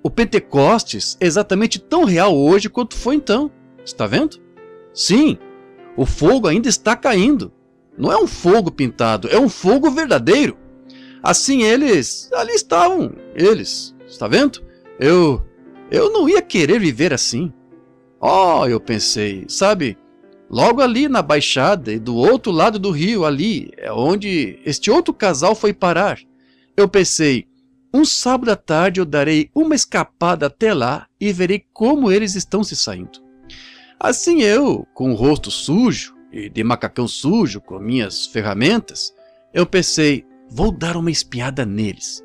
O Pentecostes é exatamente tão real hoje quanto foi então. Está vendo? Sim, o fogo ainda está caindo. Não é um fogo pintado, é um fogo verdadeiro. Assim eles, ali estavam, eles, está vendo? Eu não ia querer viver assim. Oh, eu pensei, sabe, logo ali na Baixada e do outro lado do rio, ali é onde este outro casal foi parar. Eu pensei, um sábado à tarde eu darei uma escapada até lá e verei como eles estão se saindo. Assim eu, com o rosto sujo e de macacão sujo com minhas ferramentas, eu pensei, vou dar uma espiada neles.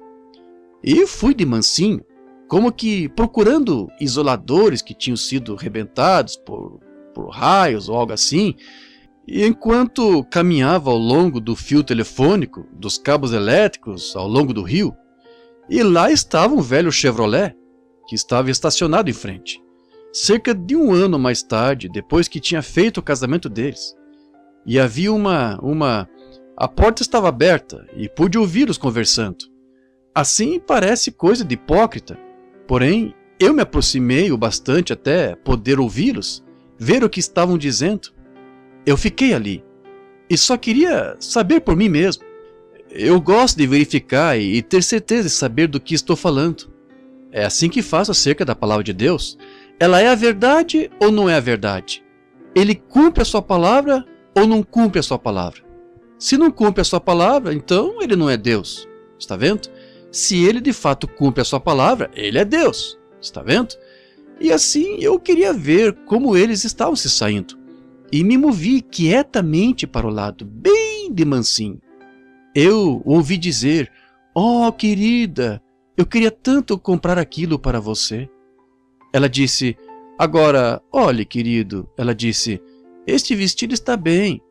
E fui de mansinho, como que procurando isoladores que tinham sido rebentados por raios ou algo assim, e enquanto caminhava ao longo do fio telefônico, dos cabos elétricos ao longo do rio, e lá estava um velho Chevrolet, que estava estacionado em frente, cerca de 1 ano mais tarde, depois que tinha feito o casamento deles. E havia a porta estava aberta e pude ouvi-los conversando. Assim parece coisa de hipócrita, porém eu me aproximei o bastante até poder ouvi-los, ver o que estavam dizendo. Eu fiquei ali e só queria saber por mim mesmo. Eu gosto de verificar e ter certeza de saber do que estou falando. É assim que faço acerca da palavra de Deus. Ela é a verdade ou não é a verdade? Ele cumpre a sua palavra ou não cumpre a sua palavra? Se não cumpre a sua palavra, então ele não é Deus. Está vendo? Se ele de fato cumpre a sua palavra, ele é Deus. Está vendo? E assim eu queria ver como eles estavam se saindo. E me movi quietamente para o lado, bem de mansinho. Eu ouvi dizer, oh querida, eu queria tanto comprar aquilo para você. Ela disse, agora, olhe querido, ela disse, este vestido está bem.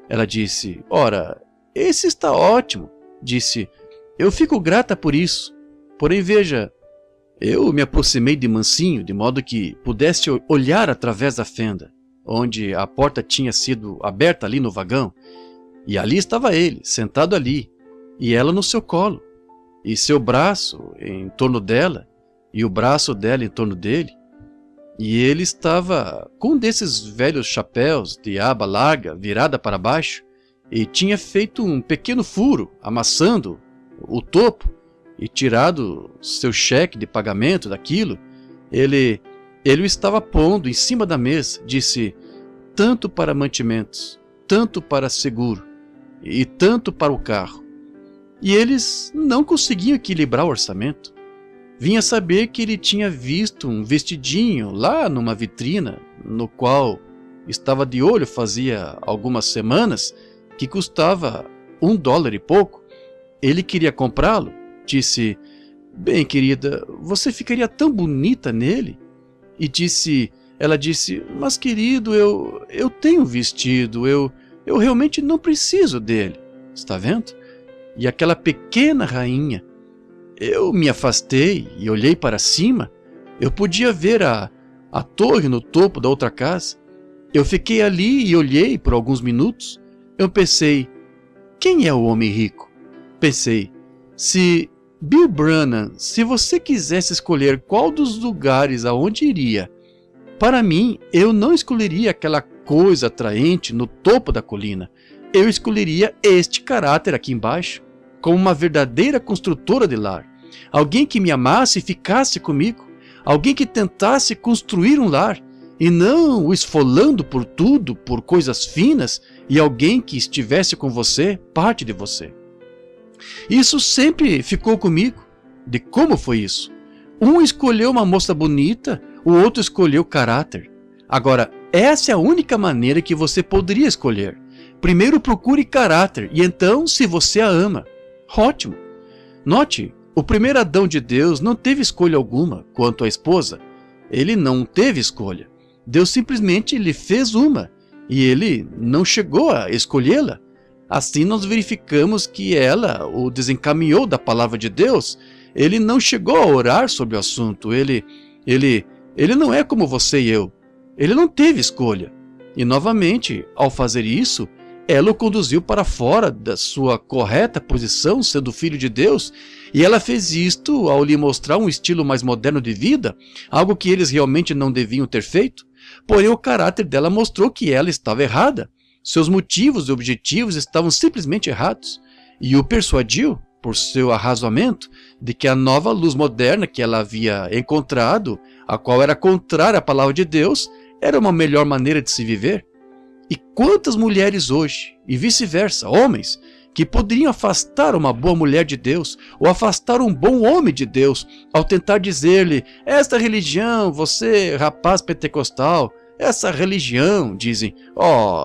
Ela disse, ora, esse está ótimo. Disse, eu fico grata por isso. Porém veja, eu me aproximei de mansinho, de modo que pudesse olhar através da fenda, onde a porta tinha sido aberta ali no vagão. E ali estava ele, sentado ali, e ela no seu colo, e seu braço em torno dela, e o braço dela em torno dele. E ele estava com um desses velhos chapéus de aba larga virada para baixo, e tinha feito um pequeno furo, amassando o topo, e tirado seu cheque de pagamento daquilo. Ele o estava pondo em cima da mesa, disse, tanto para mantimentos, tanto para seguro, e tanto para o carro. E eles não conseguiam equilibrar o orçamento. Vinha saber que ele tinha visto um vestidinho lá numa vitrina, no qual estava de olho fazia algumas semanas, que custava $1 e pouco. Ele queria comprá-lo. Disse, bem querida, você ficaria tão bonita nele. E ela disse, mas querido, eu tenho um vestido, eu realmente não preciso dele. Está vendo? E aquela pequena rainha, eu me afastei e olhei para cima. Eu podia ver a torre no topo da outra casa. Eu fiquei ali e olhei por alguns minutos. Eu pensei, quem é o homem rico? Pensei, se Bill Branham, se você quisesse escolher qual dos lugares aonde iria, para mim, eu não escolheria aquela coisa atraente no topo da colina. Eu escolheria este caráter aqui embaixo, como uma verdadeira construtora de lar. Alguém que me amasse e ficasse comigo. Alguém que tentasse construir um lar, e não o esfolando por tudo, por coisas finas, e alguém que estivesse com você, parte de você. Isso sempre ficou comigo. De como foi isso? Um escolheu uma moça bonita, o outro escolheu caráter. Agora, essa é a única maneira que você poderia escolher. Primeiro procure caráter, e então, se você a ama. Ótimo! Note, o primeiro Adão de Deus não teve escolha alguma quanto à esposa. Ele não teve escolha. Deus simplesmente lhe fez uma, e ele não chegou a escolhê-la. Assim nós verificamos que ela o desencaminhou da palavra de Deus. Ele não chegou a orar sobre o assunto. Ele não é como você e eu. Ele não teve escolha. E novamente, ao fazer isso, ela o conduziu para fora da sua correta posição, sendo filho de Deus, e ela fez isto ao lhe mostrar um estilo mais moderno de vida, algo que eles realmente não deviam ter feito. Porém, o caráter dela mostrou que ela estava errada. Seus motivos e objetivos estavam simplesmente errados, e o persuadiu, por seu arrazoamento, de que a nova luz moderna que ela havia encontrado, a qual era contrária à palavra de Deus, era uma melhor maneira de se viver. E quantas mulheres hoje, e vice-versa, homens, que poderiam afastar uma boa mulher de Deus, ou afastar um bom homem de Deus, ao tentar dizer-lhe: esta religião, você rapaz pentecostal, essa religião, dizem,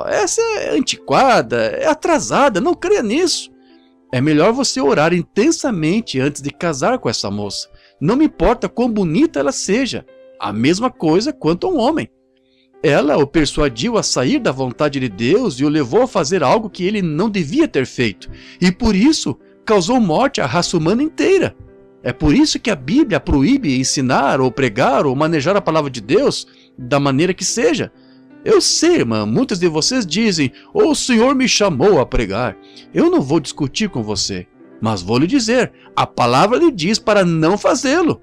essa é antiquada, é atrasada, não creia nisso. É melhor você orar intensamente antes de casar com essa moça. Não me importa quão bonita ela seja. A mesma coisa quanto a um homem. Ela o persuadiu a sair da vontade de Deus e o levou a fazer algo que ele não devia ter feito. E por isso causou morte à raça humana inteira. É por isso que a Bíblia proíbe ensinar ou pregar ou manejar a palavra de Deus da maneira que seja. Eu sei, irmã, muitos de vocês dizem: o Senhor me chamou a pregar. Eu não vou discutir com você, mas vou lhe dizer, a palavra lhe diz para não fazê-lo.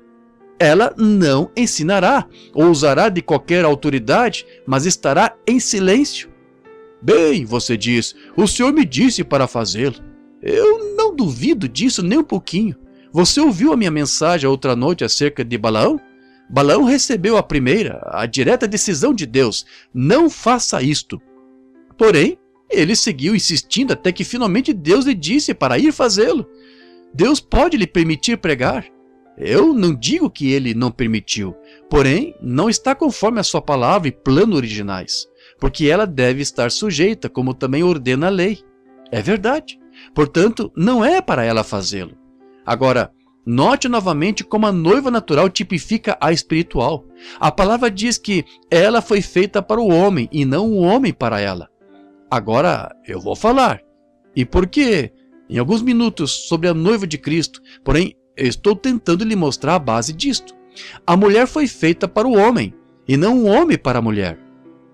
Ela não ensinará, ou usará de qualquer autoridade, mas estará em silêncio. Bem, você diz, o Senhor me disse para fazê-lo. Eu não duvido disso nem um pouquinho. Você ouviu a minha mensagem outra noite acerca de Balaão? Balaão recebeu a direta decisão de Deus: não faça isto. Porém, ele seguiu insistindo até que finalmente Deus lhe disse para ir fazê-lo. Deus pode lhe permitir pregar. Eu não digo que ele não permitiu, porém, não está conforme a sua palavra e plano originais, porque ela deve estar sujeita, como também ordena a lei. É verdade. Portanto, não é para ela fazê-lo. Agora, note novamente como a noiva natural tipifica a espiritual. A palavra diz que ela foi feita para o homem e não o homem para ela. Agora eu vou falar. E por quê? Em alguns minutos sobre a noiva de Cristo. Porém, eu estou tentando lhe mostrar a base disto. A mulher foi feita para o homem e não o homem para a mulher.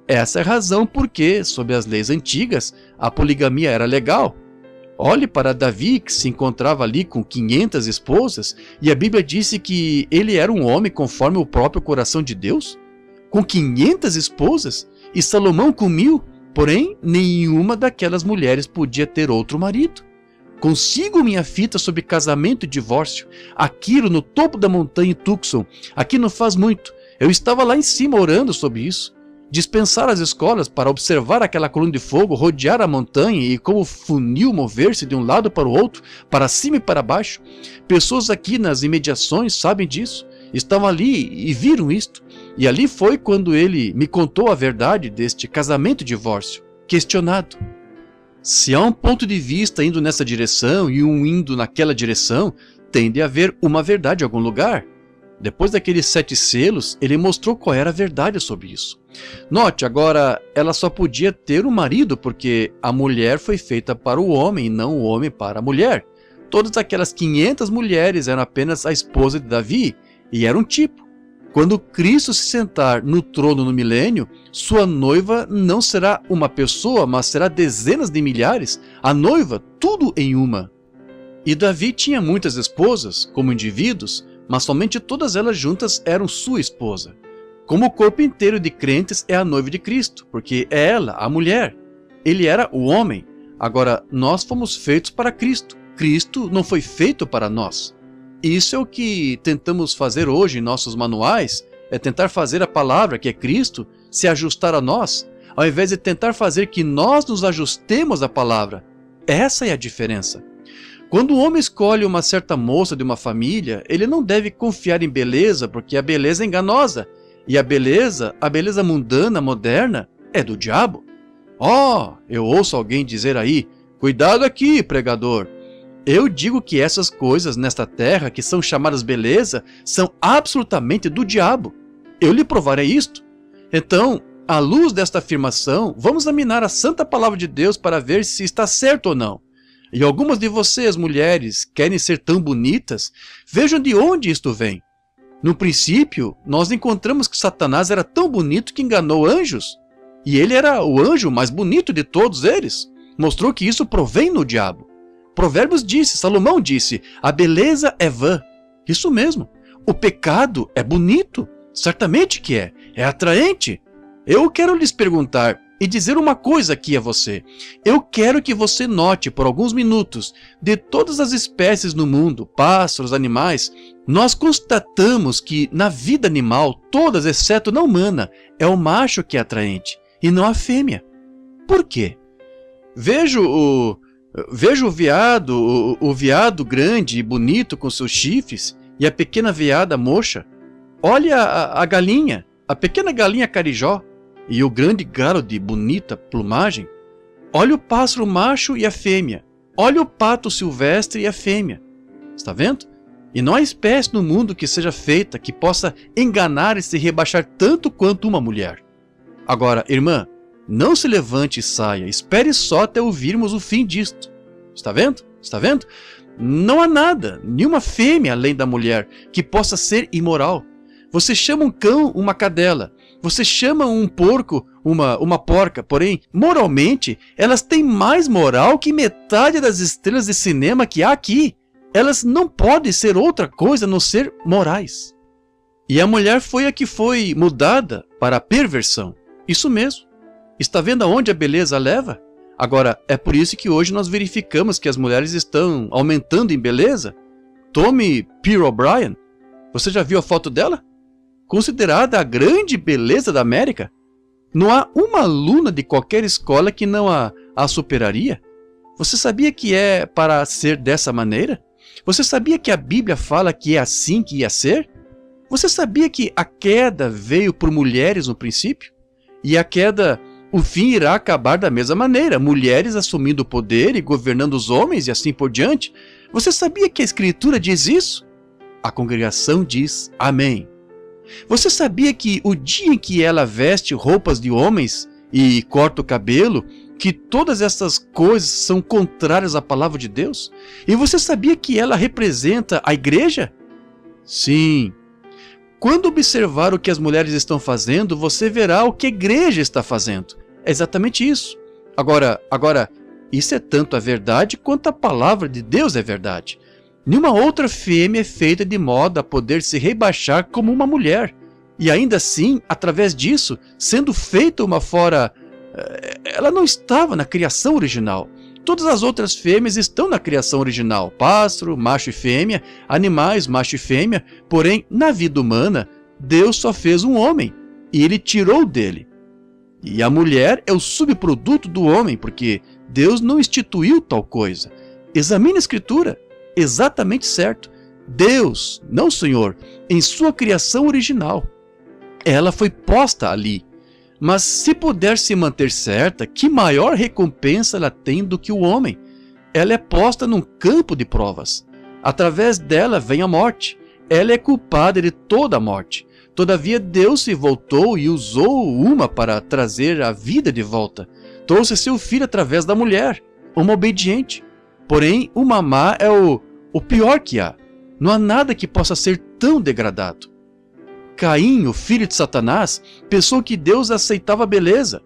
Essa é a razão porque, sob as leis antigas, a poligamia era legal. Olhe para Davi, que se encontrava ali com 500 esposas, e a Bíblia disse que ele era um homem conforme o próprio coração de Deus, com 500 esposas, e Salomão com 1000, porém nenhuma daquelas mulheres podia ter outro marido. Consigo minha fita sobre casamento e divórcio, aquilo no topo da montanha em Tucson, aqui não faz muito, eu estava lá em cima orando sobre isso. Dispensar as escolas para observar aquela coluna de fogo rodear a montanha e como o funil mover-se de um lado para o outro, para cima e para baixo. Pessoas aqui nas imediações sabem disso, estavam ali e viram isto. E ali foi quando ele me contou a verdade deste casamento e divórcio. Questionado: se há um ponto de vista indo nessa direção e um indo naquela direção, tem de haver uma verdade em algum lugar. Depois daqueles 7 selos, ele mostrou qual era a verdade sobre isso. Note, agora, ela só podia ter um marido porque a mulher foi feita para o homem e não o homem para a mulher. Todas aquelas 500 mulheres eram apenas a esposa de Davi e era um tipo. Quando Cristo se sentar no trono no milênio, sua noiva não será uma pessoa, mas será dezenas de milhares, a noiva, tudo em uma. E Davi tinha muitas esposas, como indivíduos, mas somente todas elas juntas eram sua esposa. Como o corpo inteiro de crentes é a noiva de Cristo, porque é ela, a mulher. Ele era o homem. Agora, nós fomos feitos para Cristo. Cristo não foi feito para nós. Isso é o que tentamos fazer hoje em nossos manuais, é tentar fazer a palavra, que é Cristo, se ajustar a nós, ao invés de tentar fazer que nós nos ajustemos à palavra. Essa é a diferença. Quando o homem escolhe uma certa moça de uma família, ele não deve confiar em beleza, porque a beleza é enganosa. E a beleza mundana, moderna, é do diabo. Eu ouço alguém dizer aí: cuidado aqui, pregador. Eu digo que essas coisas nesta terra, que são chamadas beleza, são absolutamente do diabo. Eu lhe provarei isto. Então, à luz desta afirmação, vamos examinar a santa palavra de Deus para ver se está certo ou não. E algumas de vocês, mulheres, querem ser tão bonitas? Vejam de onde isto vem. No princípio, nós encontramos que Satanás era tão bonito que enganou anjos. E ele era o anjo mais bonito de todos eles. Mostrou que isso provém no diabo. Provérbios disse, Salomão disse, a beleza é vã. Isso mesmo. O pecado é bonito. Certamente que é atraente. Eu quero lhes perguntar e dizer uma coisa aqui a você. Eu quero que você note por alguns minutos, de todas as espécies no mundo, pássaros, animais, nós constatamos que na vida animal, todas exceto na humana, é o macho que é atraente e não a fêmea. Por quê? Vejo o veado grande e bonito com seus chifres e a pequena veada mocha. Olha a galinha, a pequena galinha carijó e o grande galo de bonita plumagem. Olha o pássaro macho e a fêmea. Olha o pato silvestre e a fêmea. Está vendo? E não há espécie no mundo que seja feita que possa enganar e se rebaixar tanto quanto uma mulher. Agora, irmã, não se levante e saia. Espere só até ouvirmos o fim disto. Está vendo? Está vendo? Não há nada, nenhuma fêmea além da mulher, que possa ser imoral. Você chama um cão uma cadela. Você chama um porco uma porca. Porém, moralmente, elas têm mais moral que metade das estrelas de cinema que há aqui. Elas não podem ser outra coisa a não ser morais. E a mulher foi a que foi mudada para a perversão. Isso mesmo. Está vendo aonde a beleza leva? Agora, é por isso que hoje nós verificamos que as mulheres estão aumentando em beleza. Tome Pearl O'Brien. Você já viu a foto dela? Considerada a grande beleza da América. Não há uma aluna de qualquer escola que não a superaria. Você sabia que é para ser dessa maneira? Você sabia que a Bíblia fala que é assim que ia ser? Você sabia que a queda veio por mulheres no princípio? E a queda, o fim irá acabar da mesma maneira, mulheres assumindo o poder e governando os homens e assim por diante. Você sabia que a Escritura diz isso? A congregação diz amém. Você sabia que o dia em que ela veste roupas de homens e corta o cabelo, que todas essas coisas são contrárias à palavra de Deus? E você sabia que ela representa a igreja? Sim. Quando observar o que as mulheres estão fazendo, você verá o que a igreja está fazendo. É exatamente isso. Agora, isso é tanto a verdade quanto a palavra de Deus é verdade. Nenhuma outra fêmea é feita de modo a poder se rebaixar como uma mulher. E ainda assim, através disso, sendo feita uma fora... Ela não estava na criação original. Todas as outras fêmeas estão na criação original. Pássaro, macho e fêmea, animais, macho e fêmea. Porém, na vida humana, Deus só fez um homem. E ele tirou dele. E a mulher é o subproduto do homem, porque Deus não instituiu tal coisa. Examine a Escritura. Exatamente certo. Deus, não Senhor, em sua criação original. Ela foi posta ali. Mas se puder se manter certa, que maior recompensa ela tem do que o homem? Ela é posta num campo de provas. Através dela vem a morte. Ela é culpada de toda a morte. Todavia Deus se voltou e usou uma para trazer a vida de volta. Trouxe seu filho através da mulher, uma obediente. Porém, uma má é o pior que há. Não há nada que possa ser tão degradado. Caim, o filho de Satanás, pensou que Deus aceitava a beleza.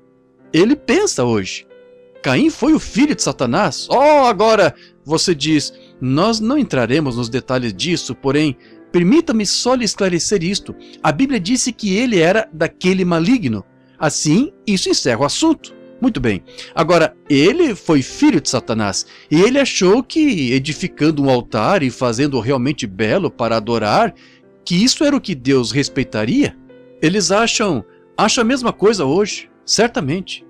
Ele pensa hoje. Caim foi o filho de Satanás. Agora você diz, nós não entraremos nos detalhes disso, porém, permita-me só lhe esclarecer isto. A Bíblia disse que ele era daquele maligno. Assim, isso encerra o assunto. Muito bem. Agora, ele foi filho de Satanás e ele achou que edificando um altar e fazendo realmente belo para adorar, que isso era o que Deus respeitaria? Eles acham a mesma coisa hoje, certamente.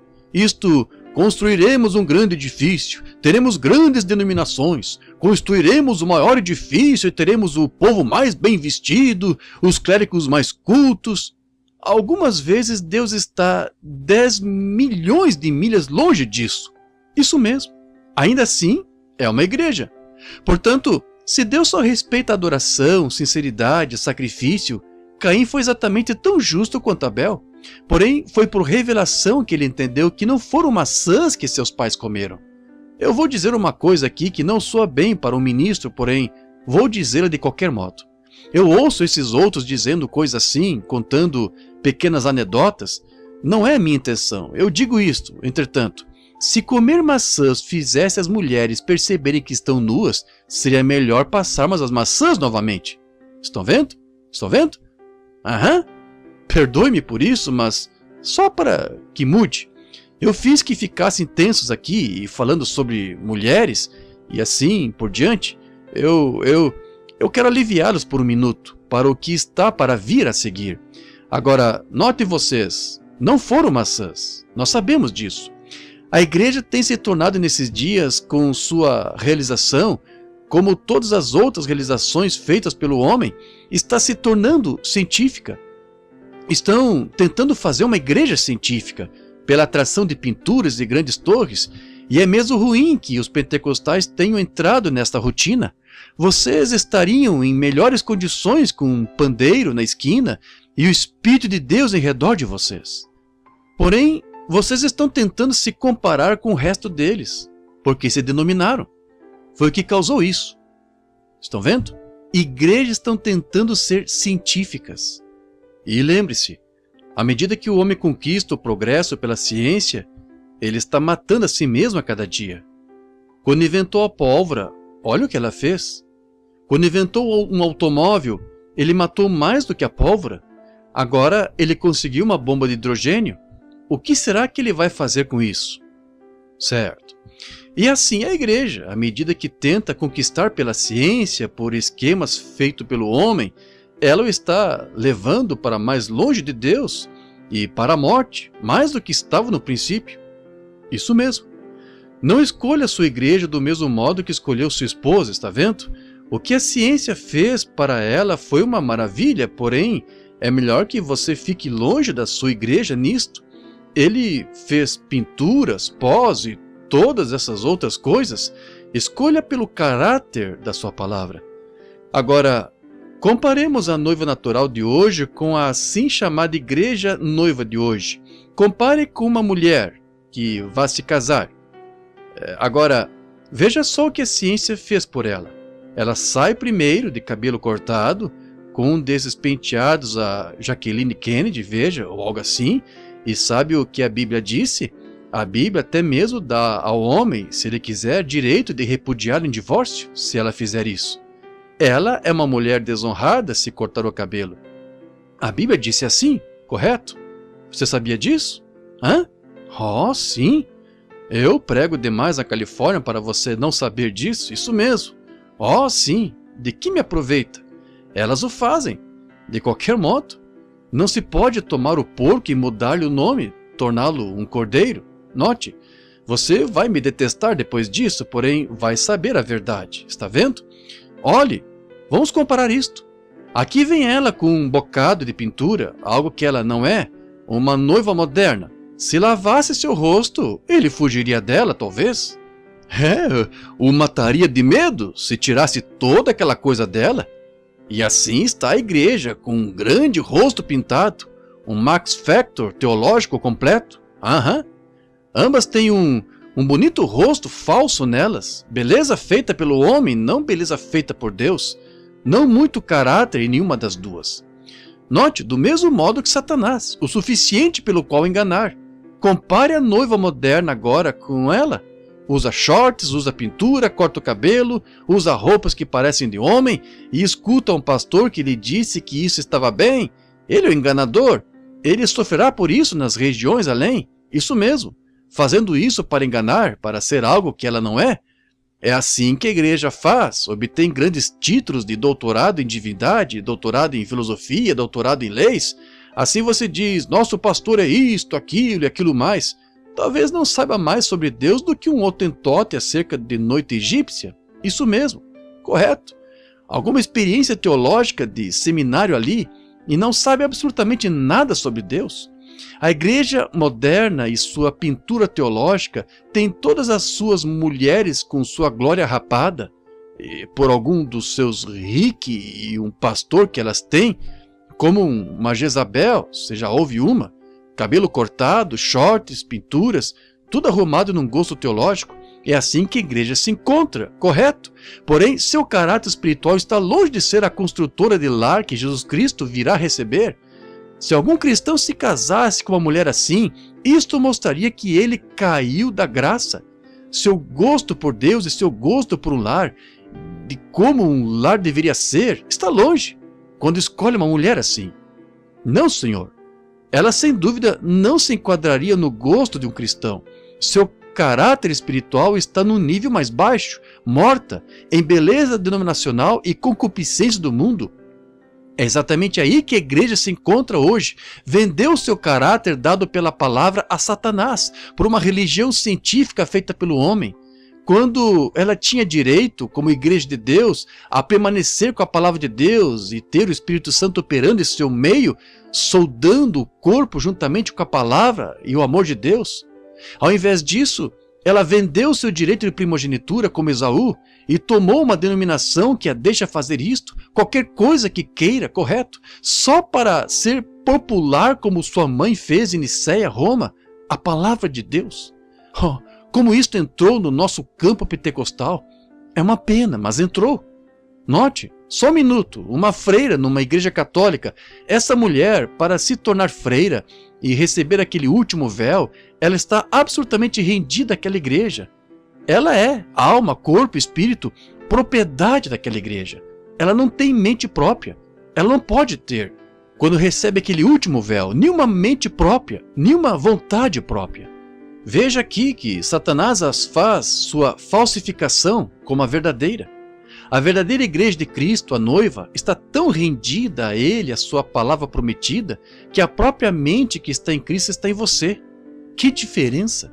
Construiremos um grande edifício, teremos grandes denominações, construiremos o maior edifício e teremos o povo mais bem vestido, os clérigos mais cultos. Algumas vezes Deus está 10 milhões de milhas longe disso. Isso mesmo. Ainda assim, é uma igreja. Portanto, se Deus só respeita a adoração, sinceridade, sacrifício, Caim foi exatamente tão justo quanto Abel. Porém, foi por revelação que ele entendeu que não foram maçãs que seus pais comeram. Eu vou dizer uma coisa aqui que não soa bem para um ministro, porém, vou dizê-la de qualquer modo. Eu ouço esses outros dizendo coisas assim, contando pequenas anedotas. Não é minha intenção. Eu digo isto, entretanto. Se comer maçãs fizesse as mulheres perceberem que estão nuas, seria melhor passarmos as maçãs novamente. Estão vendo? Estão vendo? Aham. Perdoe-me por isso, mas só para que mude. Eu fiz que ficassem tensos aqui e falando sobre mulheres e assim por diante. Eu quero aliviá-los por um minuto para o que está para vir a seguir. Agora, notem vocês, não foram maçãs. Nós sabemos disso. A igreja tem se tornado nesses dias, com sua realização, como todas as outras realizações feitas pelo homem, está se tornando científica. Estão tentando fazer uma igreja científica, pela atração de pinturas e grandes torres, e é mesmo ruim que os pentecostais tenham entrado nesta rotina. Vocês estariam em melhores condições com um pandeiro na esquina e o Espírito de Deus em redor de vocês. Porém, vocês estão tentando se comparar com o resto deles, porque se denominaram. Foi o que causou isso. Estão vendo? Igrejas estão tentando ser científicas. E lembre-se, à medida que o homem conquista o progresso pela ciência, ele está matando a si mesmo a cada dia. Quando inventou a pólvora, olha o que ela fez. Quando inventou um automóvel, ele matou mais do que a pólvora. Agora ele conseguiu uma bomba de hidrogênio. O que será que ele vai fazer com isso? Certo. E assim é a igreja, à medida que tenta conquistar pela ciência, por esquemas feitos pelo homem, ela o está levando para mais longe de Deus e para a morte, mais do que estava no princípio. Isso mesmo. Não escolha sua igreja do mesmo modo que escolheu sua esposa, está vendo? O que a ciência fez para ela foi uma maravilha, porém, é melhor que você fique longe da sua igreja nisto. Ele fez pinturas, pós e todas essas outras coisas. Escolha pelo caráter da sua palavra. Agora, comparemos a noiva natural de hoje com a assim chamada igreja noiva de hoje. Compare com uma mulher que vai se casar. Agora, veja só o que a ciência fez por ela. Ela sai primeiro de cabelo cortado, com um desses penteados a Jacqueline Kennedy, veja, ou algo assim. E sabe o que a Bíblia disse? A Bíblia até mesmo dá ao homem, se ele quiser, direito de repudiá-lo em divórcio, se ela fizer isso. Ela é uma mulher desonrada se cortar o cabelo. A Bíblia disse assim, correto? Você sabia disso? Hã? Oh, sim. Eu prego demais na Califórnia para você não saber disso, isso mesmo. Oh, sim. De que me aproveita? Elas o fazem. De qualquer modo. Não se pode tomar o porco e mudar-lhe o nome, torná-lo um cordeiro. Note, você vai me detestar depois disso, porém vai saber a verdade. Está vendo? Olhe, vamos comparar isto. Aqui vem ela com um bocado de pintura, algo que ela não é, uma noiva moderna. Se lavasse seu rosto, ele fugiria dela, talvez. O mataria de medo se tirasse toda aquela coisa dela. E assim está a igreja, com um grande rosto pintado, um Max Factor teológico completo. Ambas têm um bonito rosto falso nelas, beleza feita pelo homem, não beleza feita por Deus, não muito caráter em nenhuma das duas. Note, do mesmo modo que Satanás, o suficiente pelo qual enganar. Compare a noiva moderna agora com ela. Usa shorts, usa pintura, corta o cabelo, usa roupas que parecem de homem e escuta um pastor que lhe disse que isso estava bem. Ele é o enganador. Ele sofrerá por isso nas regiões além. Isso mesmo. Fazendo isso para enganar, para ser algo que ela não é. É assim que a igreja faz. Obtém grandes títulos de doutorado em divindade, doutorado em filosofia, doutorado em leis. Assim você diz, nosso pastor é isto, aquilo e aquilo mais. Talvez não saiba mais sobre Deus do que um hotentote acerca de noite egípcia. Isso mesmo, correto. Alguma experiência teológica de seminário ali e não sabe absolutamente nada sobre Deus. A igreja moderna e sua pintura teológica tem todas as suas mulheres com sua glória rapada, por algum dos seus Rick e um pastor que elas têm, como uma Jezabel, você já houve uma? Cabelo cortado, shorts, pinturas, tudo arrumado num gosto teológico. É assim que a igreja se encontra, correto? Porém, seu caráter espiritual está longe de ser a construtora de lar que Jesus Cristo virá receber. Se algum cristão se casasse com uma mulher assim, isto mostraria que ele caiu da graça. Seu gosto por Deus e seu gosto por um lar, de como um lar deveria ser, está longe quando escolhe uma mulher assim. Não, senhor. Ela, sem dúvida, não se enquadraria no gosto de um cristão. Seu caráter espiritual está no nível mais baixo, morta, em beleza denominacional e concupiscência do mundo. É exatamente aí que a igreja se encontra hoje. Vendeu seu caráter dado pela palavra a Satanás, por uma religião científica feita pelo homem. Quando ela tinha direito, como igreja de Deus, a permanecer com a palavra de Deus e ter o Espírito Santo operando em seu meio, soldando o corpo juntamente com a palavra e o amor de Deus. Ao invés disso, ela vendeu seu direito de primogenitura como Esaú e tomou uma denominação que a deixa fazer isto, qualquer coisa que queira, correto? Só para ser popular como sua mãe fez em Niceia, Roma, a palavra de Deus. Oh, como isto entrou no nosso campo pentecostal. É uma pena, mas entrou. Note, só um minuto, uma freira numa igreja católica, essa mulher, para se tornar freira e receber aquele último véu, ela está absolutamente rendida àquela igreja. Ela é alma, corpo, espírito, propriedade daquela igreja. Ela não tem mente própria. Ela não pode ter, quando recebe aquele último véu, nenhuma mente própria, nenhuma vontade própria. Veja aqui que Satanás faz sua falsificação como a verdadeira. A verdadeira igreja de Cristo, a noiva, está tão rendida a Ele, a sua palavra prometida, que a própria mente que está em Cristo está em você. Que diferença!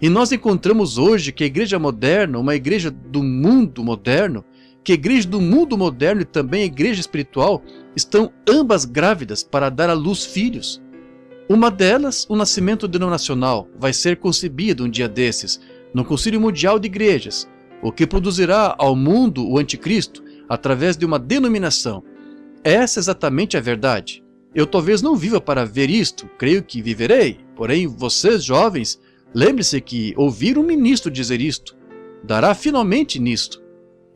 E nós encontramos hoje que a igreja moderna, uma igreja do mundo moderno, que a igreja do mundo moderno e também a igreja espiritual estão ambas grávidas para dar à luz filhos. Uma delas, o nascimento denominacional, vai ser concebido um dia desses, no Concílio Mundial de Igrejas, o que produzirá ao mundo o anticristo através de uma denominação. Essa é exatamente a verdade. Eu talvez não viva para ver isto, creio que viverei, porém vocês jovens, lembre-se que ouvir um ministro dizer isto, dará finalmente nisto.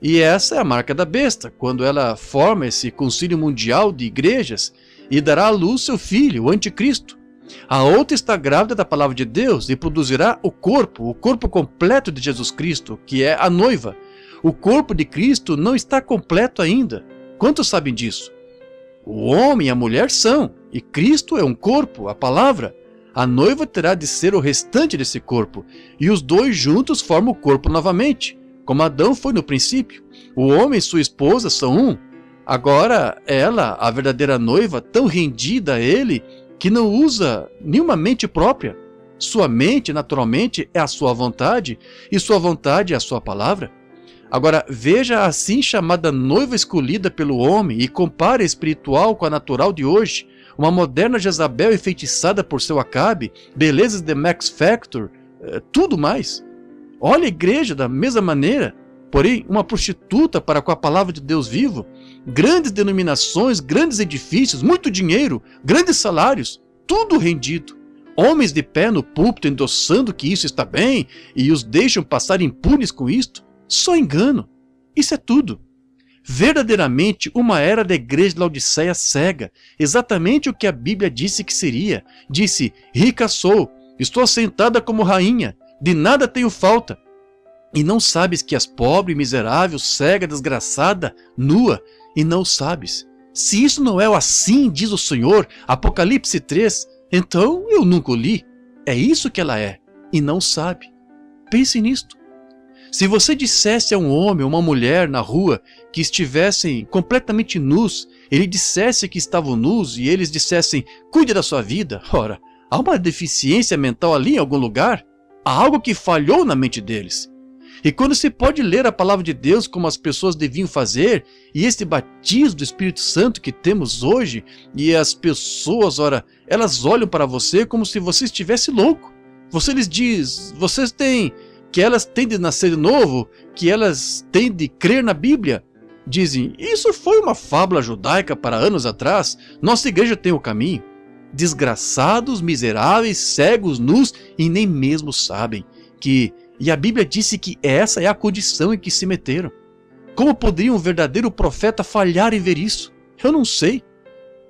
E essa é a marca da besta, quando ela forma esse concílio mundial de igrejas e dará à luz seu filho, o anticristo. A outra está grávida da palavra de Deus e produzirá o corpo completo de Jesus Cristo, que é a noiva. O corpo de Cristo não está completo ainda. Quantos sabem disso? O homem e a mulher são, e Cristo é um corpo, a palavra. A noiva terá de ser o restante desse corpo, e os dois juntos formam o corpo novamente, como Adão foi no princípio. O homem e sua esposa são um. Agora ela, a verdadeira noiva, tão rendida a ele, que não usa nenhuma mente própria. Sua mente, naturalmente, é a sua vontade, e sua vontade é a sua palavra. Agora, veja a assim chamada noiva escolhida pelo homem e compare a espiritual com a natural de hoje, uma moderna Jezabel enfeitiçada por seu Acabe, belezas de Max Factor, tudo mais. Olha a igreja da mesma maneira, porém uma prostituta para com a palavra de Deus vivo, grandes denominações, grandes edifícios, muito dinheiro, grandes salários, tudo rendido. Homens de pé no púlpito endossando que isso está bem e os deixam passar impunes com isto. Só engano. Isso é tudo. Verdadeiramente uma era da igreja de Laodiceia cega, exatamente o que a Bíblia disse que seria. Disse, rica sou, estou assentada como rainha, de nada tenho falta. E não sabes que és pobre, miserável, cega, desgraçada, nua, e não sabes. Se isso não é o assim, diz o Senhor, Apocalipse 3, então eu nunca o li. É isso que ela é, e não sabe. Pense nisto. Se você dissesse a um homem ou uma mulher na rua que estivessem completamente nus, ele dissesse que estavam nus e eles dissessem, cuide da sua vida, ora, há uma deficiência mental ali em algum lugar? Há algo que falhou na mente deles. E quando se pode ler a palavra de Deus como as pessoas deviam fazer, e este batismo do Espírito Santo que temos hoje, e as pessoas, ora, elas olham para você como se você estivesse louco. Você lhes diz, vocês têm, que elas têm de nascer de novo, que elas têm de crer na Bíblia. Dizem, isso foi uma fábula judaica para anos atrás, nossa igreja tem o caminho. Desgraçados, miseráveis, cegos, nus, e nem mesmo sabem que E a Bíblia disse que essa é a condição em que se meteram. Como poderia um verdadeiro profeta falhar em ver isso? Eu não sei.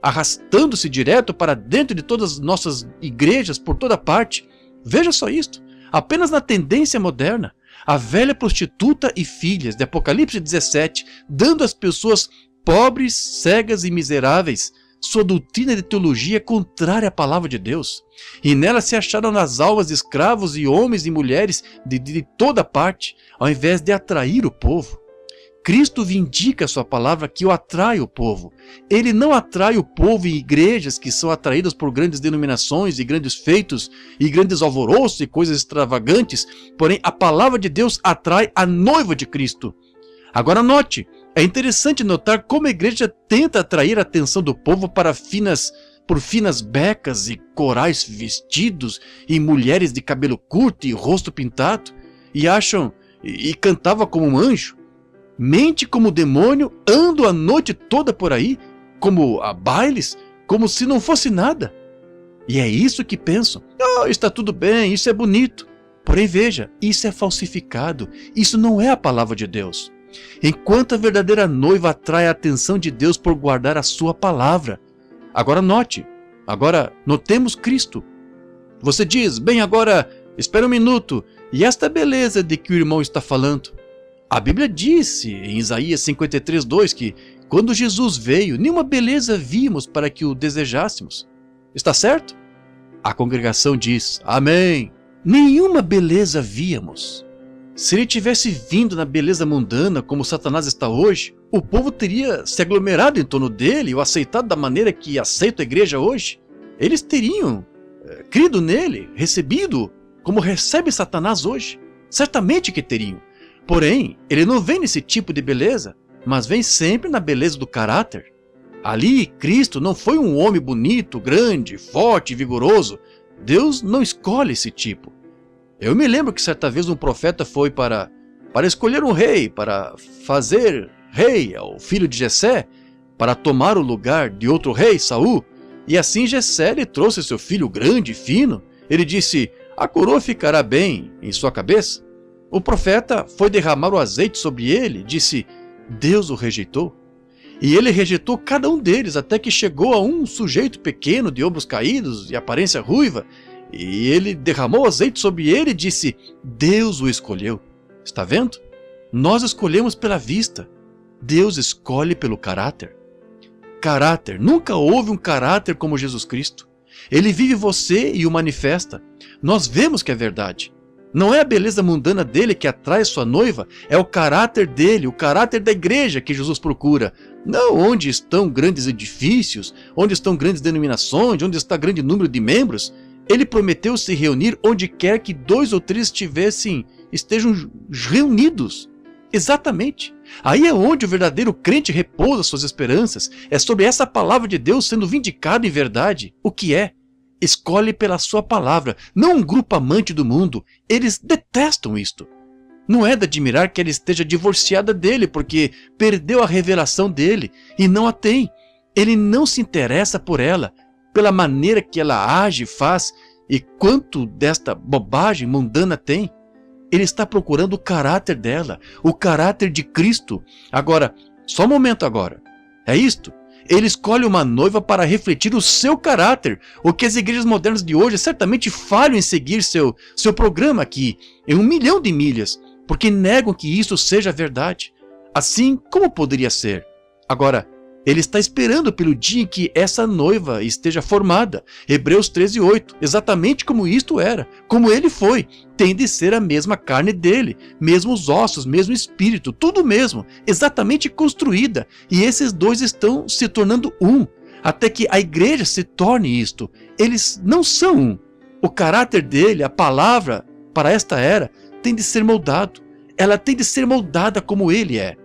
Arrastando-se direto para dentro de todas as nossas igrejas por toda parte. Veja só isto. Apenas na tendência moderna. A velha prostituta e filhas de Apocalipse 17, dando às pessoas pobres, cegas e miseráveis sua doutrina de teologia contrária à palavra de Deus. E nela se acharam nas almas de escravos e homens e mulheres de toda parte, ao invés de atrair o povo. Cristo vindica a sua palavra que o atrai o povo. Ele não atrai o povo em igrejas que são atraídas por grandes denominações e grandes feitos e grandes alvoroços e coisas extravagantes, porém a palavra de Deus atrai a noiva de Cristo. Agora note, é interessante notar como a igreja tenta atrair a atenção do povo por finas becas e corais vestidos e mulheres de cabelo curto e rosto pintado, e cantava como um anjo. Mente como demônio, ando a noite toda por aí, como a bailes, como se não fosse nada. E é isso que pensam. Oh, está tudo bem, isso é bonito. Porém veja, isso é falsificado, isso não é a palavra de Deus. Enquanto a verdadeira noiva atrai a atenção de Deus por guardar a sua palavra. Agora notemos Cristo. Você diz, bem agora, espera um minuto, e esta beleza de que o irmão está falando? A Bíblia disse em Isaías 53:2 que quando Jesus veio, nenhuma beleza vimos para que o desejássemos. Está certo? A congregação diz, amém. Nenhuma beleza víamos. Se ele tivesse vindo na beleza mundana como Satanás está hoje, o povo teria se aglomerado em torno dele e o aceitado da maneira que aceita a igreja hoje. Eles teriam crido nele, recebido como recebe Satanás hoje. Certamente que teriam. Porém, ele não vem nesse tipo de beleza, mas vem sempre na beleza do caráter. Ali, Cristo não foi um homem bonito, grande, forte e vigoroso. Deus não escolhe esse tipo. Eu me lembro que certa vez um profeta foi para escolher um rei, para fazer rei ao filho de Jessé, para tomar o lugar de outro rei, Saul. E assim Jessé lhe trouxe seu filho grande e fino. Ele disse, a coroa ficará bem em sua cabeça. O profeta foi derramar o azeite sobre ele, disse, Deus o rejeitou. E ele rejeitou cada um deles, até que chegou a um sujeito pequeno, de ombros caídos e aparência ruiva. E ele derramou azeite sobre ele e disse, Deus o escolheu. Está vendo? Nós escolhemos pela vista. Deus escolhe pelo caráter. Caráter. Nunca houve um caráter como Jesus Cristo. Ele vive você e o manifesta. Nós vemos que é verdade. Não é a beleza mundana dele que atrai sua noiva, é o caráter dele, o caráter da igreja que Jesus procura. Não onde estão grandes edifícios, onde estão grandes denominações, onde está grande número de membros. Ele prometeu se reunir onde quer que 2 ou 3 estejam reunidos. Exatamente. Aí é onde o verdadeiro crente repousa suas esperanças. É sobre essa palavra de Deus sendo vindicada em verdade. O que é? Escolhe pela sua palavra, não um grupo amante do mundo. Eles detestam isto. Não é de admirar que ela esteja divorciada dele, porque perdeu a revelação dele e não a tem. Ele não se interessa por ela, pela maneira que ela age e faz, e quanto desta bobagem mundana tem. Ele está procurando o caráter dela, o caráter de Cristo. Agora, só um momento agora. É isto? Ele escolhe uma noiva para refletir o seu caráter, o que as igrejas modernas de hoje certamente falham em seguir seu programa aqui, em 1 milhão de milhas, porque negam que isso seja verdade. Assim, como poderia ser? Agora, ele está esperando pelo dia em que essa noiva esteja formada. Hebreus 13:8, exatamente como isto era, como ele foi. Tem de ser a mesma carne dele, mesmos ossos, mesmo espírito, tudo mesmo, exatamente construída. E esses dois estão se tornando um, até que a igreja se torne isto. Eles não são um. O caráter dele, a palavra, para esta era, tem de ser moldado. Ela tem de ser moldada como ele é.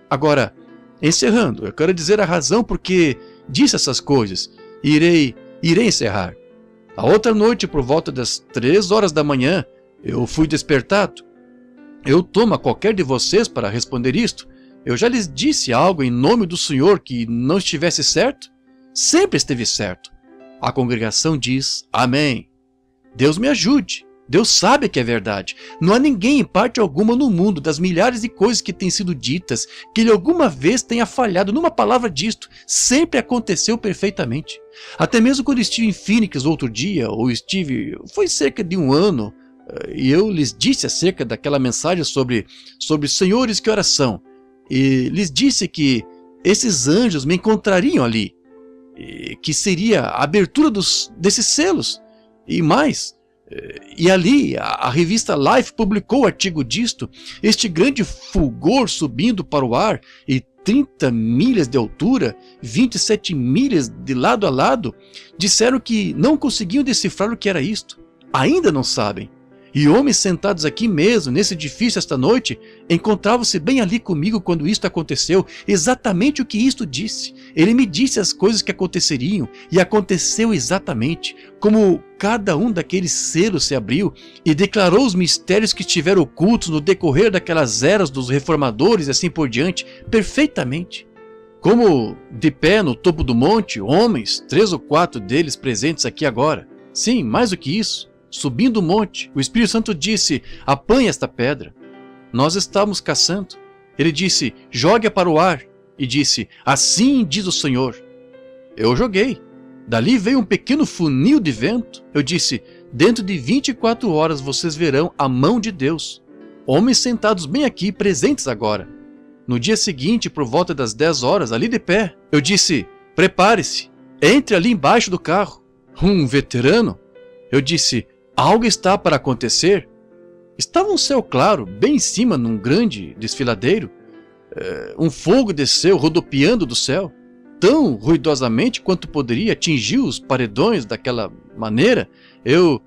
Agora, encerrando, eu quero dizer a razão porque disse essas coisas. Irei encerrar. A outra noite, por volta das 3 horas da manhã, eu fui despertado. Eu tomo a qualquer de vocês para responder isto. Eu já lhes disse algo em nome do Senhor que não estivesse certo? Sempre esteve certo. A congregação diz, amém. Deus me ajude. Deus sabe que é verdade. Não há ninguém em parte alguma no mundo, das milhares de coisas que têm sido ditas, que ele alguma vez tenha falhado numa palavra disto. Sempre aconteceu perfeitamente. Até mesmo quando estive em Phoenix outro dia, foi cerca de um ano, e eu lhes disse acerca daquela mensagem sobre senhores que oração. E lhes disse que esses anjos me encontrariam ali, e que seria a abertura desses selos, e mais. E ali a revista Life publicou o artigo disto, este grande fulgor subindo para o ar e 30 milhas de altura, 27 milhas de lado a lado. Disseram que não conseguiam decifrar o que era isto. Ainda não sabem. E homens sentados aqui mesmo, nesse edifício esta noite, encontravam-se bem ali comigo quando isto aconteceu, exatamente o que isto disse. Ele me disse as coisas que aconteceriam, e aconteceu exatamente, como cada um daqueles selos se abriu, e declarou os mistérios que estiveram ocultos no decorrer daquelas eras dos reformadores e assim por diante, perfeitamente. Como de pé no topo do monte, homens, 3 ou 4 deles presentes aqui agora. Sim, mais do que isso. Subindo o monte, o Espírito Santo disse, apanhe esta pedra. Nós estávamos caçando. Ele disse, jogue-a para o ar. E disse, assim diz o Senhor. Eu joguei. Dali veio um pequeno funil de vento. Eu disse, dentro de 24 horas vocês verão a mão de Deus. Homens sentados bem aqui, presentes agora. No dia seguinte, por volta das 10 horas, ali de pé, eu disse, prepare-se, entre ali embaixo do carro. Um veterano. Eu disse, algo está para acontecer. Estava um céu claro, bem em cima, num grande desfiladeiro. Um fogo desceu, rodopiando do céu. Tão ruidosamente quanto poderia, atingiu os paredões daquela maneira. Eu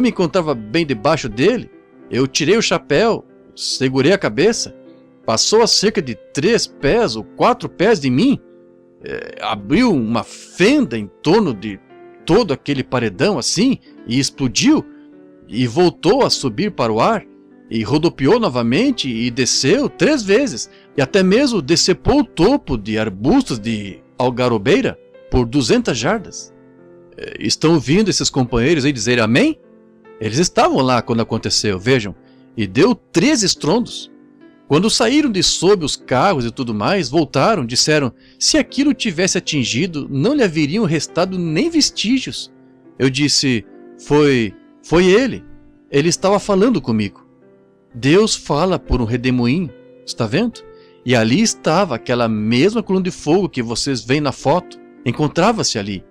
me encontrava bem debaixo dele. Eu tirei o chapéu, segurei a cabeça. Passou a cerca de 3 pés ou 4 pés de mim. Abriu uma fenda em torno de todo aquele paredão assim, e explodiu, e voltou a subir para o ar, e rodopiou novamente, e desceu 3 vezes, e até mesmo decepou o topo de arbustos de algarobeira por 200 jardas. Estão ouvindo esses companheiros aí dizer amém? Eles estavam lá quando aconteceu, vejam, e deu 3 estrondos. Quando saíram de sob os carros e tudo mais, voltaram, disseram, se aquilo tivesse atingido, não lhe haveriam restado nem vestígios. Eu disse, foi ele. Ele estava falando comigo. Deus fala por um redemoinho, está vendo? E ali estava aquela mesma coluna de fogo que vocês veem na foto, encontrava-se ali.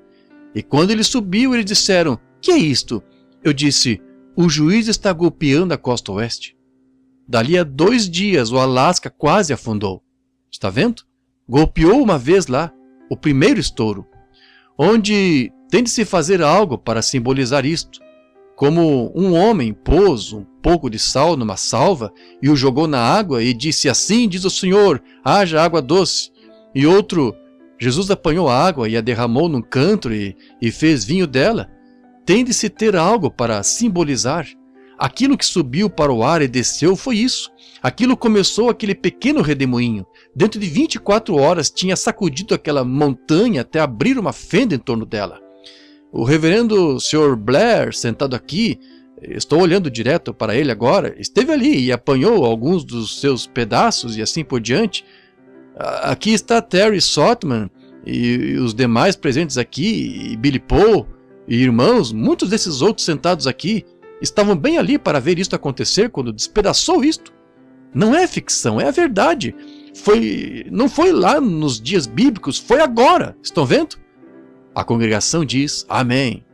E quando ele subiu, eles disseram, que é isto? Eu disse, o juiz está golpeando a costa oeste. Dali a 2 dias o Alasca quase afundou. Está vendo? Golpeou uma vez lá, o primeiro estouro. Onde tem de se fazer algo para simbolizar isto. Como um homem pôs um pouco de sal numa salva e o jogou na água e disse, assim diz o Senhor, haja água doce. E outro, Jesus apanhou a água e a derramou num cântaro e fez vinho dela. Tem de se ter algo para simbolizar. Aquilo que subiu para o ar e desceu foi isso. Aquilo começou aquele pequeno redemoinho. Dentro de 24 horas tinha sacudido aquela montanha até abrir uma fenda em torno dela. O reverendo Sr. Blair, sentado aqui, estou olhando direto para ele agora, esteve ali e apanhou alguns dos seus pedaços e assim por diante. Aqui está Terry Sotman e os demais presentes aqui, e Billy Paul e irmãos, muitos desses outros sentados aqui, estavam bem ali para ver isto acontecer quando despedaçou isto. Não é ficção, é a verdade. Não foi lá nos dias bíblicos, foi agora. Estão vendo? A congregação diz, amém.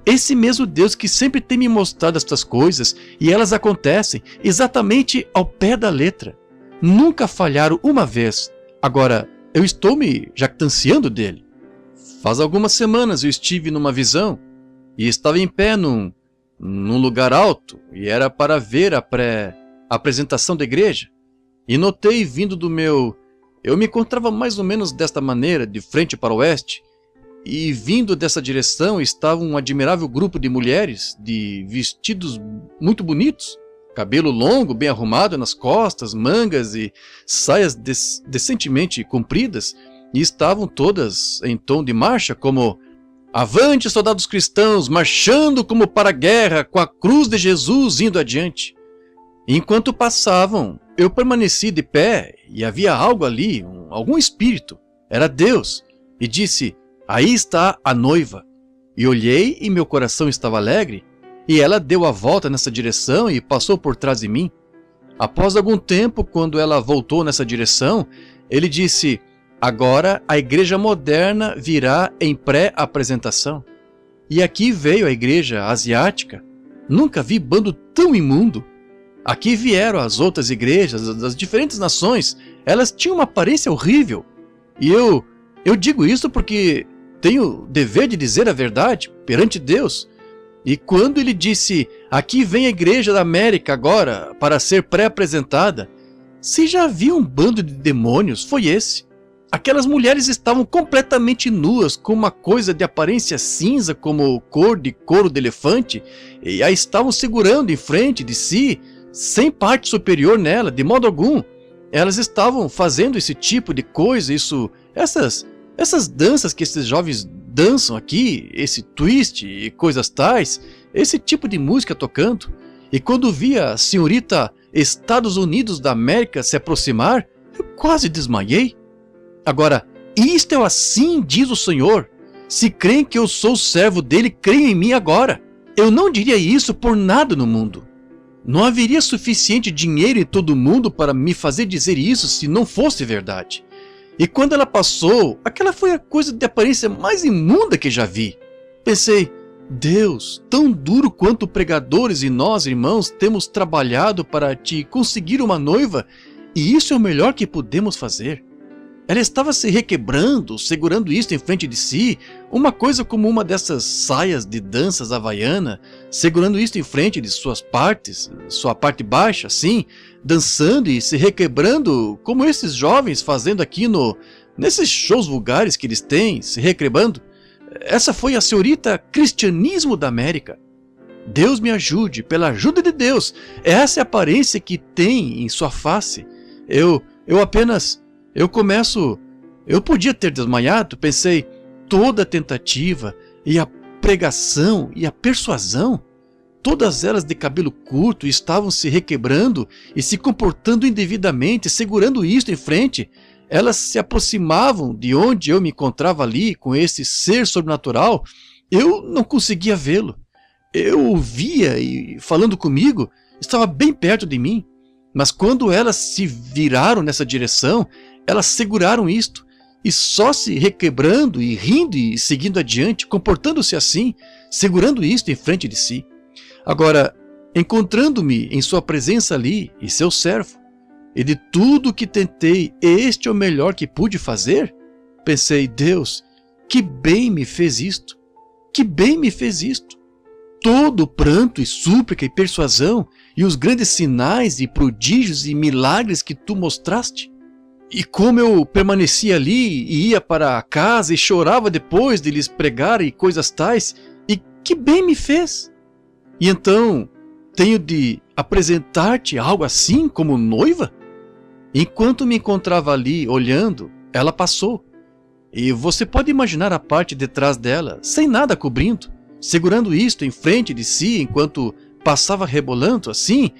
Esse mesmo Deus que sempre tem me mostrado estas coisas, e elas acontecem exatamente ao pé da letra. Nunca falharam uma vez. Agora, eu estou me jactanciando dele. Faz algumas semanas eu estive numa visão, e estava em pé num lugar alto, e era para ver a apresentação da igreja, e notei vindo do meu... Eu me encontrava mais ou menos desta maneira, de frente para o oeste, e vindo dessa direção estava um admirável grupo de mulheres, de vestidos muito bonitos, cabelo longo, bem arrumado nas costas, mangas e saias decentemente compridas, e estavam todas em tom de marcha, como Avante, soldados cristãos, marchando como para a guerra, com a cruz de Jesus indo adiante. Enquanto passavam, eu permaneci de pé e havia algo ali, algum espírito, era Deus, e disse: aí está a noiva. E olhei e meu coração estava alegre, e ela deu a volta nessa direção e passou por trás de mim. Após algum tempo, quando ela voltou nessa direção, ele disse: agora a igreja moderna virá em pré-apresentação. E aqui veio a igreja asiática. Nunca vi bando tão imundo. Aqui vieram as outras igrejas das diferentes nações. Elas tinham uma aparência horrível. E eu digo isso porque tenho o dever de dizer a verdade perante Deus. E quando ele disse: aqui vem a igreja da América agora para ser pré-apresentada, se já havia um bando de demônios, foi esse. Aquelas mulheres estavam completamente nuas, com uma coisa de aparência cinza como cor de couro de elefante, e a estavam segurando em frente de si, sem parte superior nela, de modo algum. Elas estavam fazendo esse tipo de coisa, essas danças que esses jovens dançam aqui, esse twist e coisas tais, esse tipo de música tocando. E quando vi a senhorita Estados Unidos da América se aproximar, eu quase desmaiei. Agora, isto é assim, diz o Senhor. Se creem que eu sou servo dele, creiam em mim agora. Eu não diria isso por nada no mundo. Não haveria suficiente dinheiro em todo o mundo para me fazer dizer isso se não fosse verdade. E quando ela passou, aquela foi a coisa de aparência mais imunda que já vi. Pensei: Deus, tão duro quanto pregadores e nós, irmãos, temos trabalhado para te conseguir uma noiva, e isso é o melhor que podemos fazer. Ela estava se requebrando, segurando isto em frente de si, uma coisa como uma dessas saias de danças havaiana, segurando isto em frente de suas partes, sua parte baixa, assim, dançando e se requebrando, como esses jovens fazendo aqui nesses shows vulgares que eles têm, se requebrando. Essa foi a senhorita Cristianismo da América. Deus me ajude, pela ajuda de Deus, essa é a aparência que tem em sua face. Eu podia ter desmaiado, pensei, toda a tentativa e a pregação e a persuasão, todas elas de cabelo curto estavam se requebrando e se comportando indevidamente, segurando isto em frente. Elas se aproximavam de onde eu me encontrava ali com esse ser sobrenatural. Eu não conseguia vê-lo. Eu o via e falando comigo, estava bem perto de mim. Mas quando elas se viraram nessa direção, elas seguraram isto, e só se requebrando e rindo e seguindo adiante, comportando-se assim, segurando isto em frente de si. Agora, encontrando-me em sua presença ali, e seu servo, e de tudo que tentei, este é o melhor que pude fazer? Pensei: Deus, que bem me fez isto, que bem me fez isto. Todo o pranto e súplica e persuasão, e os grandes sinais e prodígios e milagres que tu mostraste. E como eu permanecia ali e ia para casa e chorava depois de lhes pregar e coisas tais, e que bem me fez. E então, tenho de apresentar-te algo assim como noiva? Enquanto me encontrava ali olhando, ela passou. E você pode imaginar a parte de trás dela, sem nada cobrindo, segurando isto em frente de si enquanto passava rebolando assim,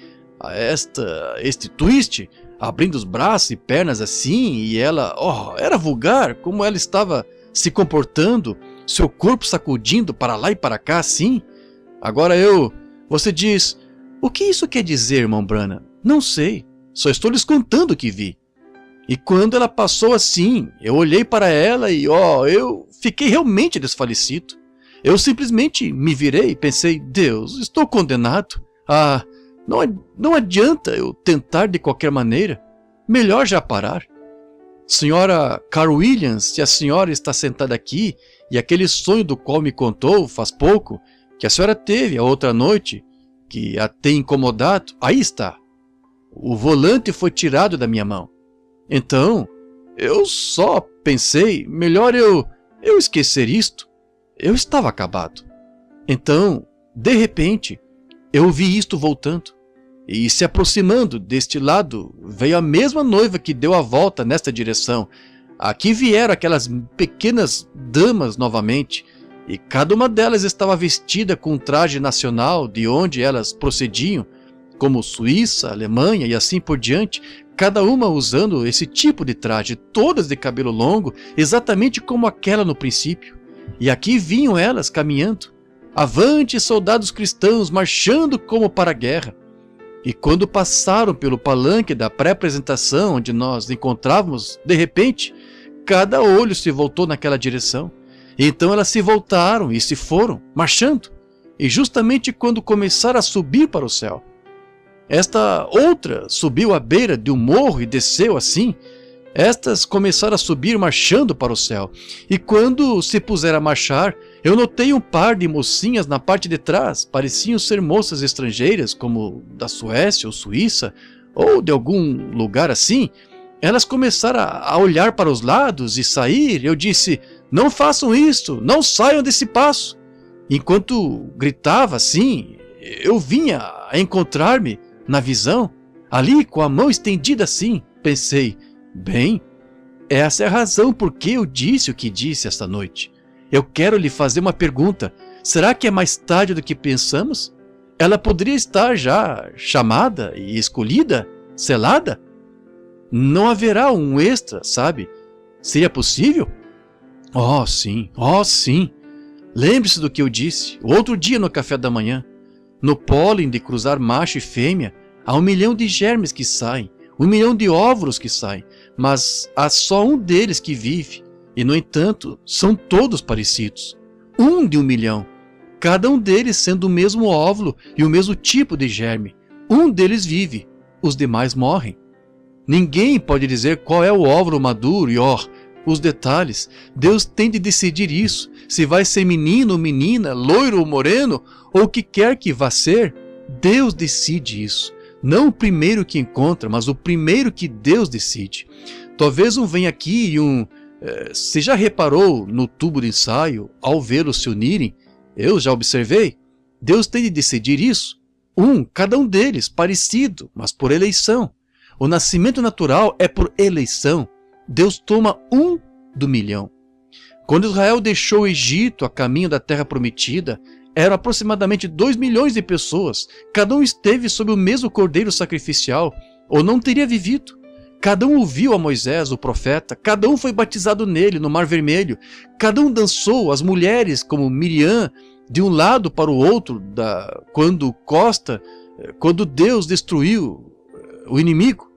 este twist, abrindo os braços e pernas assim, e ela, era vulgar como ela estava se comportando, seu corpo sacudindo para lá e para cá assim. Agora você diz: o que isso quer dizer, irmão Branham? Não sei, só estou lhes contando o que vi. E quando ela passou assim, eu olhei para ela e eu fiquei realmente desfalecido. Eu simplesmente me virei e pensei: Deus, estou condenado. Não adianta eu tentar de qualquer maneira. Melhor já parar. Senhora Carl Williams, se a senhora está sentada aqui, e aquele sonho do qual me contou faz pouco, que a senhora teve a outra noite, que a tem incomodado, aí está. O volante foi tirado da minha mão. Então, eu só pensei, melhor eu esquecer isto. Eu estava acabado. Então, de repente, eu vi isto voltando, e se aproximando deste lado, veio a mesma noiva que deu a volta nesta direção. Aqui vieram aquelas pequenas damas novamente, e cada uma delas estava vestida com um traje nacional de onde elas procediam, como Suíça, Alemanha e assim por diante, cada uma usando esse tipo de traje, todas de cabelo longo, exatamente como aquela no princípio. E aqui vinham elas caminhando. Avante, soldados cristãos, marchando como para a guerra. E quando passaram pelo palanque da pré-apresentação onde nós encontrávamos, de repente, cada olho se voltou naquela direção. Então elas se voltaram e se foram, marchando. E justamente quando começaram a subir para o céu, esta outra subiu à beira de um morro e desceu assim. Estas começaram a subir marchando para o céu. E quando se puseram a marchar, eu notei um par de mocinhas na parte de trás. Pareciam ser moças estrangeiras, como da Suécia ou Suíça, ou de algum lugar assim. Elas começaram a olhar para os lados e sair. Eu disse, não façam isto, não saiam desse passo. Enquanto gritava assim, eu vinha a encontrar-me na visão, ali com a mão estendida assim. Pensei, bem, essa é a razão por que eu disse o que disse esta noite. Eu quero lhe fazer uma pergunta. Será que é mais tarde do que pensamos? Ela poderia estar já chamada e escolhida, selada? Não haverá um extra, sabe? Seria possível? Oh, sim, oh, sim. Lembre-se do que eu disse outro dia no café da manhã. No pólen de cruzar macho e fêmea, há 1 milhão de germes que saem, 1 milhão de óvulos que saem, mas há só um deles que vive, e no entanto, são todos parecidos. 1 de 1 milhão, cada um deles sendo o mesmo óvulo e o mesmo tipo de germe. Um deles vive, os demais morrem. Ninguém pode dizer qual é o óvulo maduro e, os detalhes. Deus tem de decidir isso, se vai ser menino ou menina, loiro ou moreno, ou o que quer que vá ser. Deus decide isso. Não o primeiro que encontra, mas o primeiro que Deus decide. Talvez venha aqui e você já reparou no tubo de ensaio, ao vê-los se unirem? Eu já observei. Deus tem de decidir isso. Cada um deles, parecido, mas por eleição. O nascimento natural é por eleição. Deus toma 1 do milhão. Quando Israel deixou o Egito a caminho da terra prometida, eram aproximadamente 2 milhões de pessoas. Cada um esteve sob o mesmo cordeiro sacrificial, ou não teria vivido. Cada um ouviu a Moisés, o profeta. Cada um foi batizado nele, no Mar Vermelho. Cada um dançou, as mulheres, como Miriam, de um lado para o outro, quando Deus destruiu o inimigo.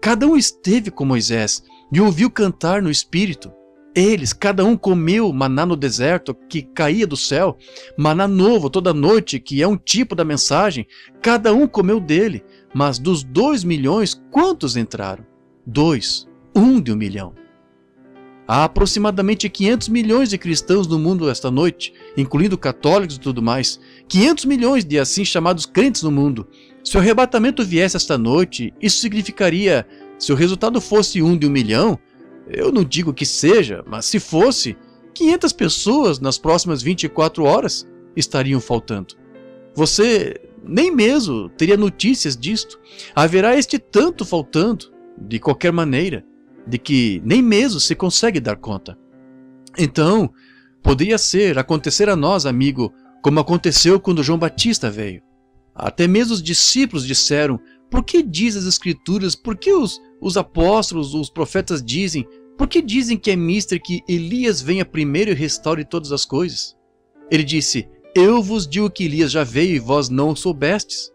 Cada um esteve com Moisés e ouviu cantar no Espírito. Eles, cada um comeu maná no deserto que caía do céu, maná novo toda noite, que é um tipo da mensagem. Cada um comeu dele, mas dos 2 milhões, quantos entraram? 2, 1 de 1 milhão. Há aproximadamente 500 milhões de cristãos no mundo esta noite, incluindo católicos e tudo mais. 500 milhões de assim chamados crentes no mundo. Se o arrebatamento viesse esta noite, isso significaria, se o resultado fosse 1 de 1 milhão, eu não digo que seja, mas se fosse, 500 pessoas nas próximas 24 horas estariam faltando. Você nem mesmo teria notícias disto. Haverá este tanto faltando, de qualquer maneira, de que nem mesmo se consegue dar conta. Então, poderia acontecer a nós, amigo, como aconteceu quando João Batista veio. Até mesmo os discípulos disseram, por que diz as Escrituras, por que os apóstolos, os profetas dizem, por que dizem que é mister que Elias venha primeiro e restaure todas as coisas? Ele disse, eu vos digo que Elias já veio e vós não o soubestes.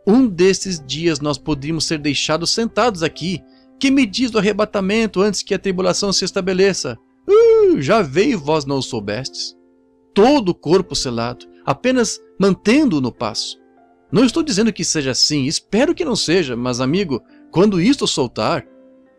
Um desses dias nós poderíamos ser deixados sentados aqui. Que me diz do arrebatamento antes que a tribulação se estabeleça? Já veio e vós não o soubestes. Todo o corpo selado, apenas mantendo-o no passo. Não estou dizendo que seja assim, espero que não seja, mas amigo, quando isto soltar,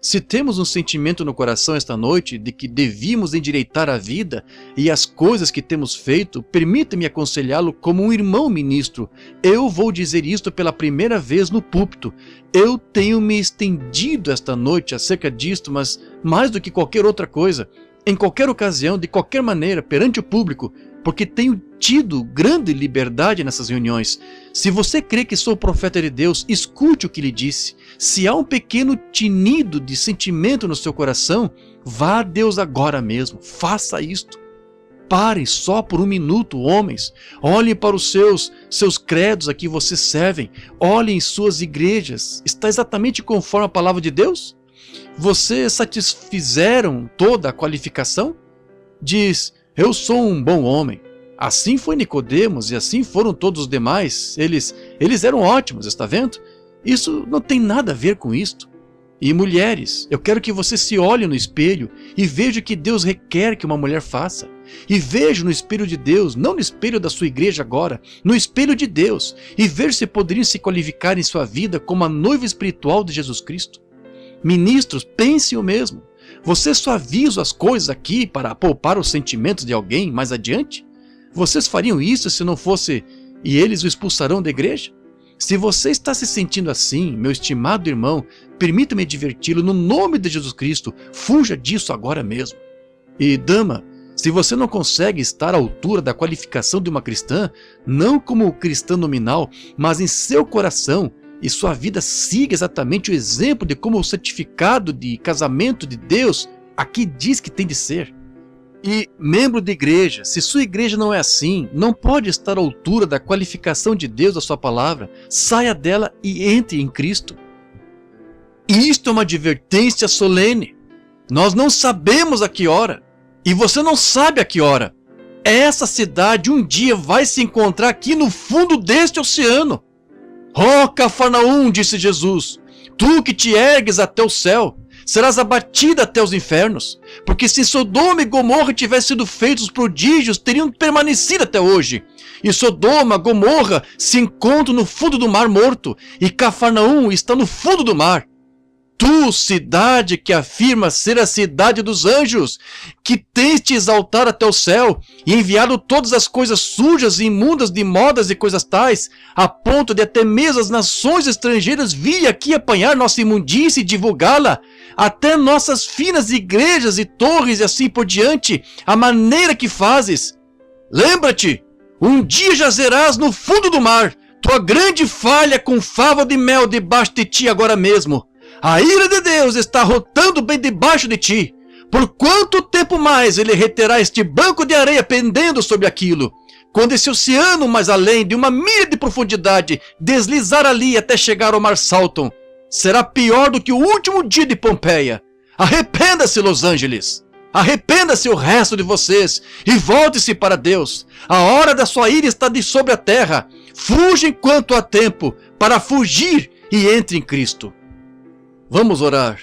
se temos um sentimento no coração esta noite de que devíamos endireitar a vida e as coisas que temos feito, permita-me aconselhá-lo como um irmão ministro. Eu vou dizer isto pela primeira vez no púlpito. Eu tenho me estendido esta noite acerca disto, mas mais do que qualquer outra coisa, em qualquer ocasião, de qualquer maneira, perante o público, porque tenho tido grande liberdade nessas reuniões. Se você crê que sou profeta de Deus, escute o que lhe disse. Se há um pequeno tinido de sentimento no seu coração, vá a Deus agora mesmo, faça isto. Parem só por um minuto, homens. Olhem para os seus credos a que vocês servem. Olhem suas igrejas. Está exatamente conforme a palavra de Deus? Vocês satisfizeram toda a qualificação? Diz, eu sou um bom homem. Assim foi Nicodemos e assim foram todos os demais. Eles eram ótimos, está vendo? Isso não tem nada a ver com isto. E mulheres, eu quero que você se olhe no espelho e veja o que Deus requer que uma mulher faça. E veja no espelho de Deus, não no espelho da sua igreja agora, no espelho de Deus, e veja se poderiam se qualificar em sua vida como a noiva espiritual de Jesus Cristo. Ministros, pensem o mesmo. Você só avisa as coisas aqui para poupar os sentimentos de alguém mais adiante? Vocês fariam isso se não fosse e eles o expulsarão da igreja? Se você está se sentindo assim, meu estimado irmão, permita-me adverti-lo no nome de Jesus Cristo, fuja disso agora mesmo. E dama, se você não consegue estar à altura da qualificação de uma cristã, não como cristã nominal, mas em seu coração, e sua vida siga exatamente o exemplo de como o certificado de casamento de Deus aqui diz que tem de ser. E membro de igreja, se sua igreja não é assim, não pode estar à altura da qualificação de Deus da sua palavra, saia dela e entre em Cristo. Isto é uma advertência solene. Nós não sabemos a que hora, e você não sabe a que hora. Essa cidade um dia vai se encontrar aqui no fundo deste oceano. Oh, Cafarnaum, disse Jesus, tu que te ergues até o céu, serás abatida até os infernos, porque se Sodoma e Gomorra tivessem sido feitos os prodígios, teriam permanecido até hoje. E Sodoma, Gomorra se encontram no fundo do mar morto, e Cafarnaum está no fundo do mar. Tu, cidade que afirma ser a cidade dos anjos, que tens te exaltado até o céu, e enviado todas as coisas sujas e imundas de modas e coisas tais, a ponto de até mesmo as nações estrangeiras virem aqui apanhar nossa imundície e divulgá-la, até nossas finas igrejas e torres e assim por diante, a maneira que fazes. Lembra-te, um dia jazerás no fundo do mar, tua grande falha com fava de mel debaixo de ti agora mesmo. A ira de Deus está rotando bem debaixo de ti. Por quanto tempo mais ele reterá este banco de areia pendendo sobre aquilo? Quando esse oceano mais além de uma milha de profundidade deslizar ali até chegar ao mar Salton, será pior do que o último dia de Pompeia. Arrependa-se, Los Angeles. Arrependa-se o resto de vocês e volte-se para Deus. A hora da sua ira está de sobre a terra. Fuja enquanto há tempo para fugir e entre em Cristo. Vamos orar.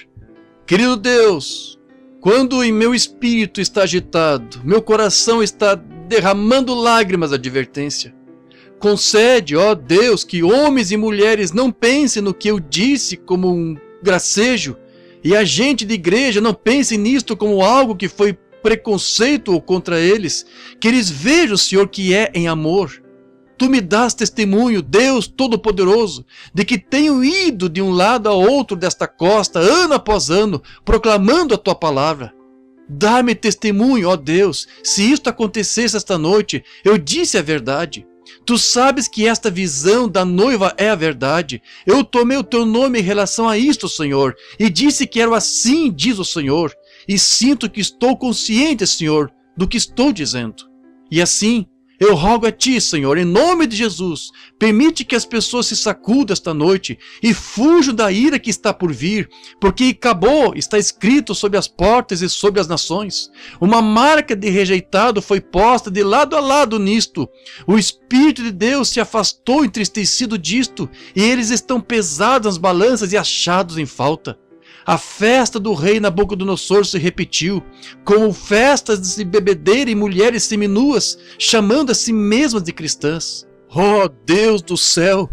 Querido Deus, quando em meu espírito está agitado, meu coração está derramando lágrimas de advertência, concede, ó Deus, que homens e mulheres não pensem no que eu disse como um gracejo, e a gente de igreja não pense nisto como algo que foi preconceito contra eles, que eles vejam o Senhor que é em amor. Tu me dás testemunho, Deus Todo-Poderoso, de que tenho ido de um lado a outro desta costa, ano após ano, proclamando a Tua palavra. Dá-me testemunho, ó Deus, se isto acontecesse esta noite, eu disse a verdade. Tu sabes que esta visão da noiva é a verdade. Eu tomei o Teu nome em relação a isto, Senhor, e disse que era assim, diz o Senhor, e sinto que estou consciente, Senhor, do que estou dizendo. E assim, eu rogo a Ti, Senhor, em nome de Jesus, permite que as pessoas se sacudam esta noite e fujam da ira que está por vir, porque acabou, está escrito sobre as portas e sobre as nações. Uma marca de rejeitado foi posta de lado a lado nisto. O Espírito de Deus se afastou entristecido disto, e eles estão pesados nas balanças e achados em falta. A festa do rei Nabucodonosor se repetiu, como festas de bebedeira e mulheres seminuas, chamando a si mesmas de cristãs. Oh Deus do céu,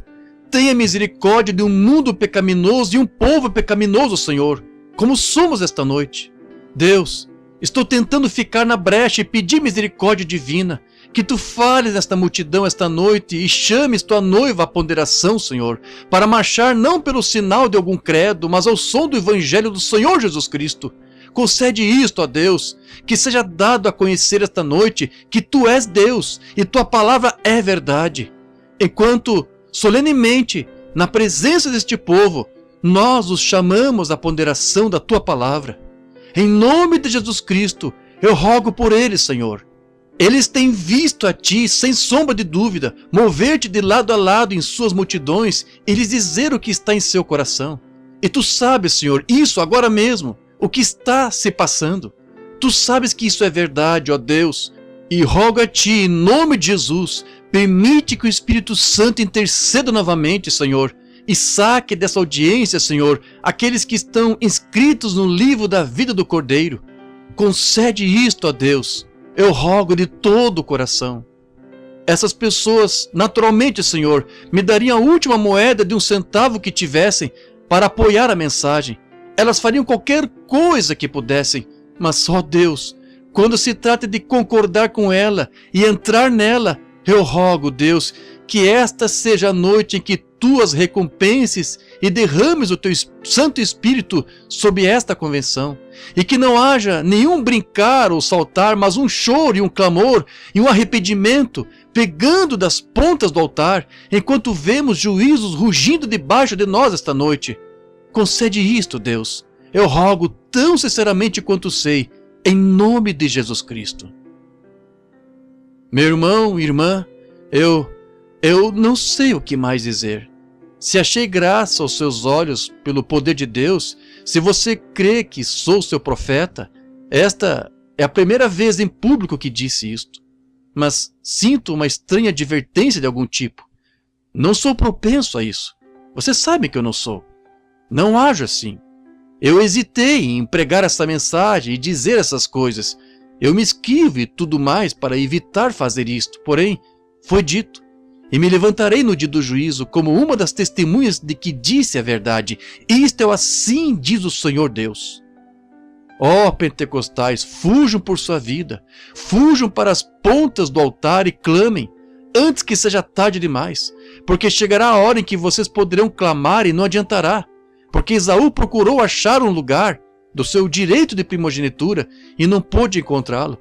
tenha misericórdia de um mundo pecaminoso e um povo pecaminoso, Senhor, como somos esta noite. Deus, estou tentando ficar na brecha e pedir misericórdia divina, que Tu fales nesta multidão esta noite e chames Tua noiva à ponderação, Senhor, para marchar não pelo sinal de algum credo, mas ao som do Evangelho do Senhor Jesus Cristo. Concede isto, ó Deus, que seja dado a conhecer esta noite que Tu és Deus e Tua palavra é verdade. Enquanto, solenemente, na presença deste povo, nós os chamamos à ponderação da Tua palavra. Em nome de Jesus Cristo, eu rogo por eles, Senhor. Eles têm visto a ti, sem sombra de dúvida, mover-te de lado a lado em suas multidões e lhes dizer o que está em seu coração. E tu sabes, Senhor, isso agora mesmo, o que está se passando. Tu sabes que isso é verdade, ó Deus, e rogo a ti, em nome de Jesus, permite que o Espírito Santo interceda novamente, Senhor, e saque dessa audiência, Senhor, aqueles que estão inscritos no livro da vida do Cordeiro. Concede isto, ó Deus, eu rogo de todo o coração. Essas pessoas, naturalmente, Senhor, me dariam a última moeda de 1 centavo que tivessem para apoiar a mensagem. Elas fariam qualquer coisa que pudessem, mas, ó Deus, quando se trata de concordar com ela e entrar nela, eu rogo, Deus, que esta seja a noite em que tu as recompenses e derrames o teu Santo Espírito sobre esta convenção, e que não haja nenhum brincar ou saltar, mas um choro e um clamor e um arrependimento pegando das pontas do altar, enquanto vemos juízos rugindo debaixo de nós esta noite. Concede isto, Deus, eu rogo tão sinceramente quanto sei, em nome de Jesus Cristo. Meu irmão, irmã, eu não sei o que mais dizer. Se achei graça aos seus olhos pelo poder de Deus, se você crê que sou seu profeta, esta é a primeira vez em público que disse isto. Mas sinto uma estranha advertência de algum tipo. Não sou propenso a isso. Você sabe que eu não sou. Não ajo assim. Eu hesitei em pregar essa mensagem e dizer essas coisas. Eu me esquivo e tudo mais para evitar fazer isto. Porém, foi dito. E me levantarei no dia do juízo como uma das testemunhas de que disse a verdade. Isto é assim, diz o Senhor Deus. Ó pentecostais, fujam por sua vida. Fujam para as pontas do altar e clamem, antes que seja tarde demais. Porque chegará a hora em que vocês poderão clamar e não adiantará. Porque Esaú procurou achar um lugar do seu direito de primogenitura e não pôde encontrá-lo.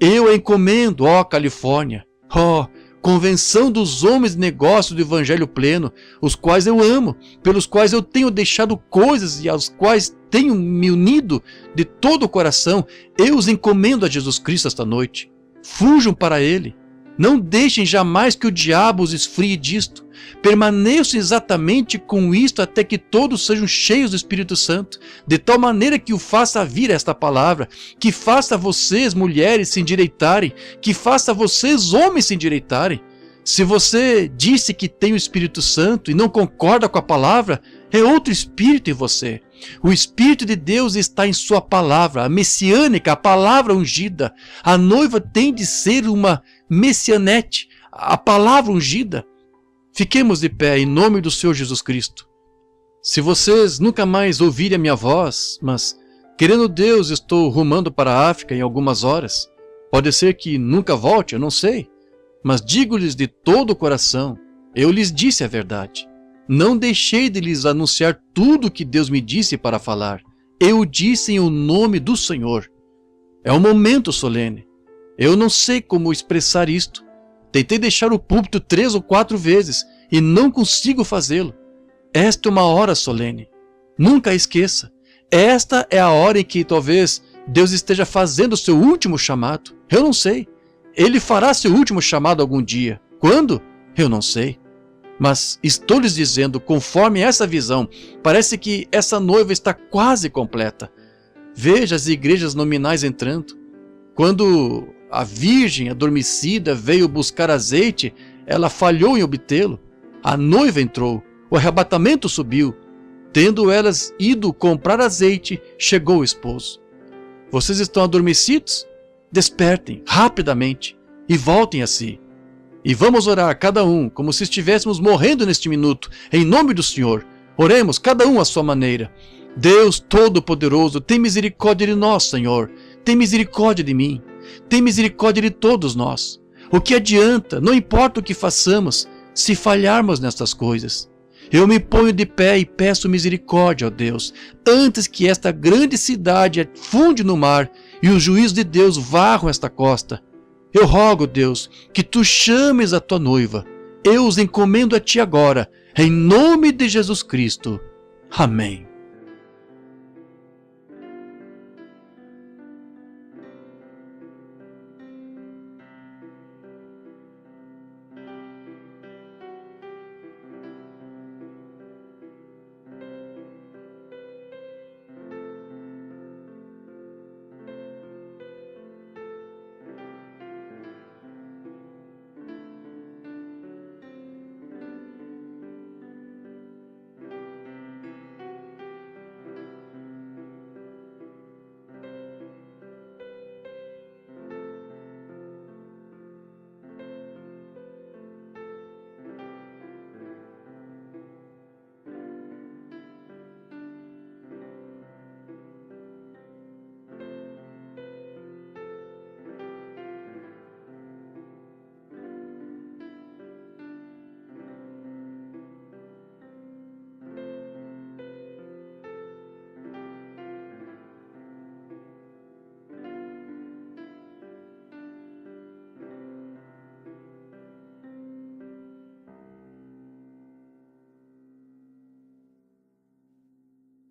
Eu a encomendo, ó Califórnia, ó convenção dos homens de negócio do Evangelho pleno, os quais eu amo, pelos quais eu tenho deixado coisas e aos quais tenho me unido de todo o coração, eu os encomendo a Jesus Cristo esta noite. Fujam para Ele. Não deixem jamais que o diabo os esfrie disto. Permaneçam exatamente com isto até que todos sejam cheios do Espírito Santo, de tal maneira que o faça vir esta palavra, que faça vocês, mulheres, se endireitarem, que faça vocês, homens, se endireitarem. Se você disse que tem o Espírito Santo e não concorda com a palavra, é outro Espírito em você. O Espírito de Deus está em sua palavra, a messiânica, a palavra ungida. A noiva tem de ser uma messianete, a palavra ungida. Fiquemos de pé em nome do Senhor Jesus Cristo. Se vocês nunca mais ouvirem a minha voz, mas, querendo Deus, estou rumando para a África em algumas horas. Pode ser que nunca volte, eu não sei. Mas digo-lhes de todo o coração, eu lhes disse a verdade. Não deixei de lhes anunciar tudo o que Deus me disse para falar. Eu disse em o nome do Senhor. É um momento solene. Eu não sei como expressar isto. Tentei deixar o púlpito 3 ou 4 vezes e não consigo fazê-lo. Esta é uma hora solene. Nunca a esqueça. Esta é a hora em que talvez Deus esteja fazendo o seu último chamado. Eu não sei. Ele fará seu último chamado algum dia. Quando? Eu não sei. Mas estou lhes dizendo, conforme essa visão, parece que essa noiva está quase completa. Veja as igrejas nominais entrando. Quando a virgem adormecida veio buscar azeite, ela falhou em obtê-lo. A noiva entrou, o arrebatamento subiu. Tendo elas ido comprar azeite, chegou o esposo. Vocês estão adormecidos? Despertem rapidamente e voltem a si. E vamos orar cada um como se estivéssemos morrendo neste minuto, em nome do Senhor. Oremos cada um à sua maneira. Deus Todo-Poderoso, tem misericórdia de nós, Senhor. Tem misericórdia de mim. Tem misericórdia de todos nós. O que adianta, não importa o que façamos, se falharmos nestas coisas. Eu me ponho de pé e peço misericórdia, ó Deus, antes que esta grande cidade afunde no mar e os juízos de Deus varram esta costa. Eu rogo, Deus, que tu chames a tua noiva. Eu os encomendo a ti agora, em nome de Jesus Cristo. Amém.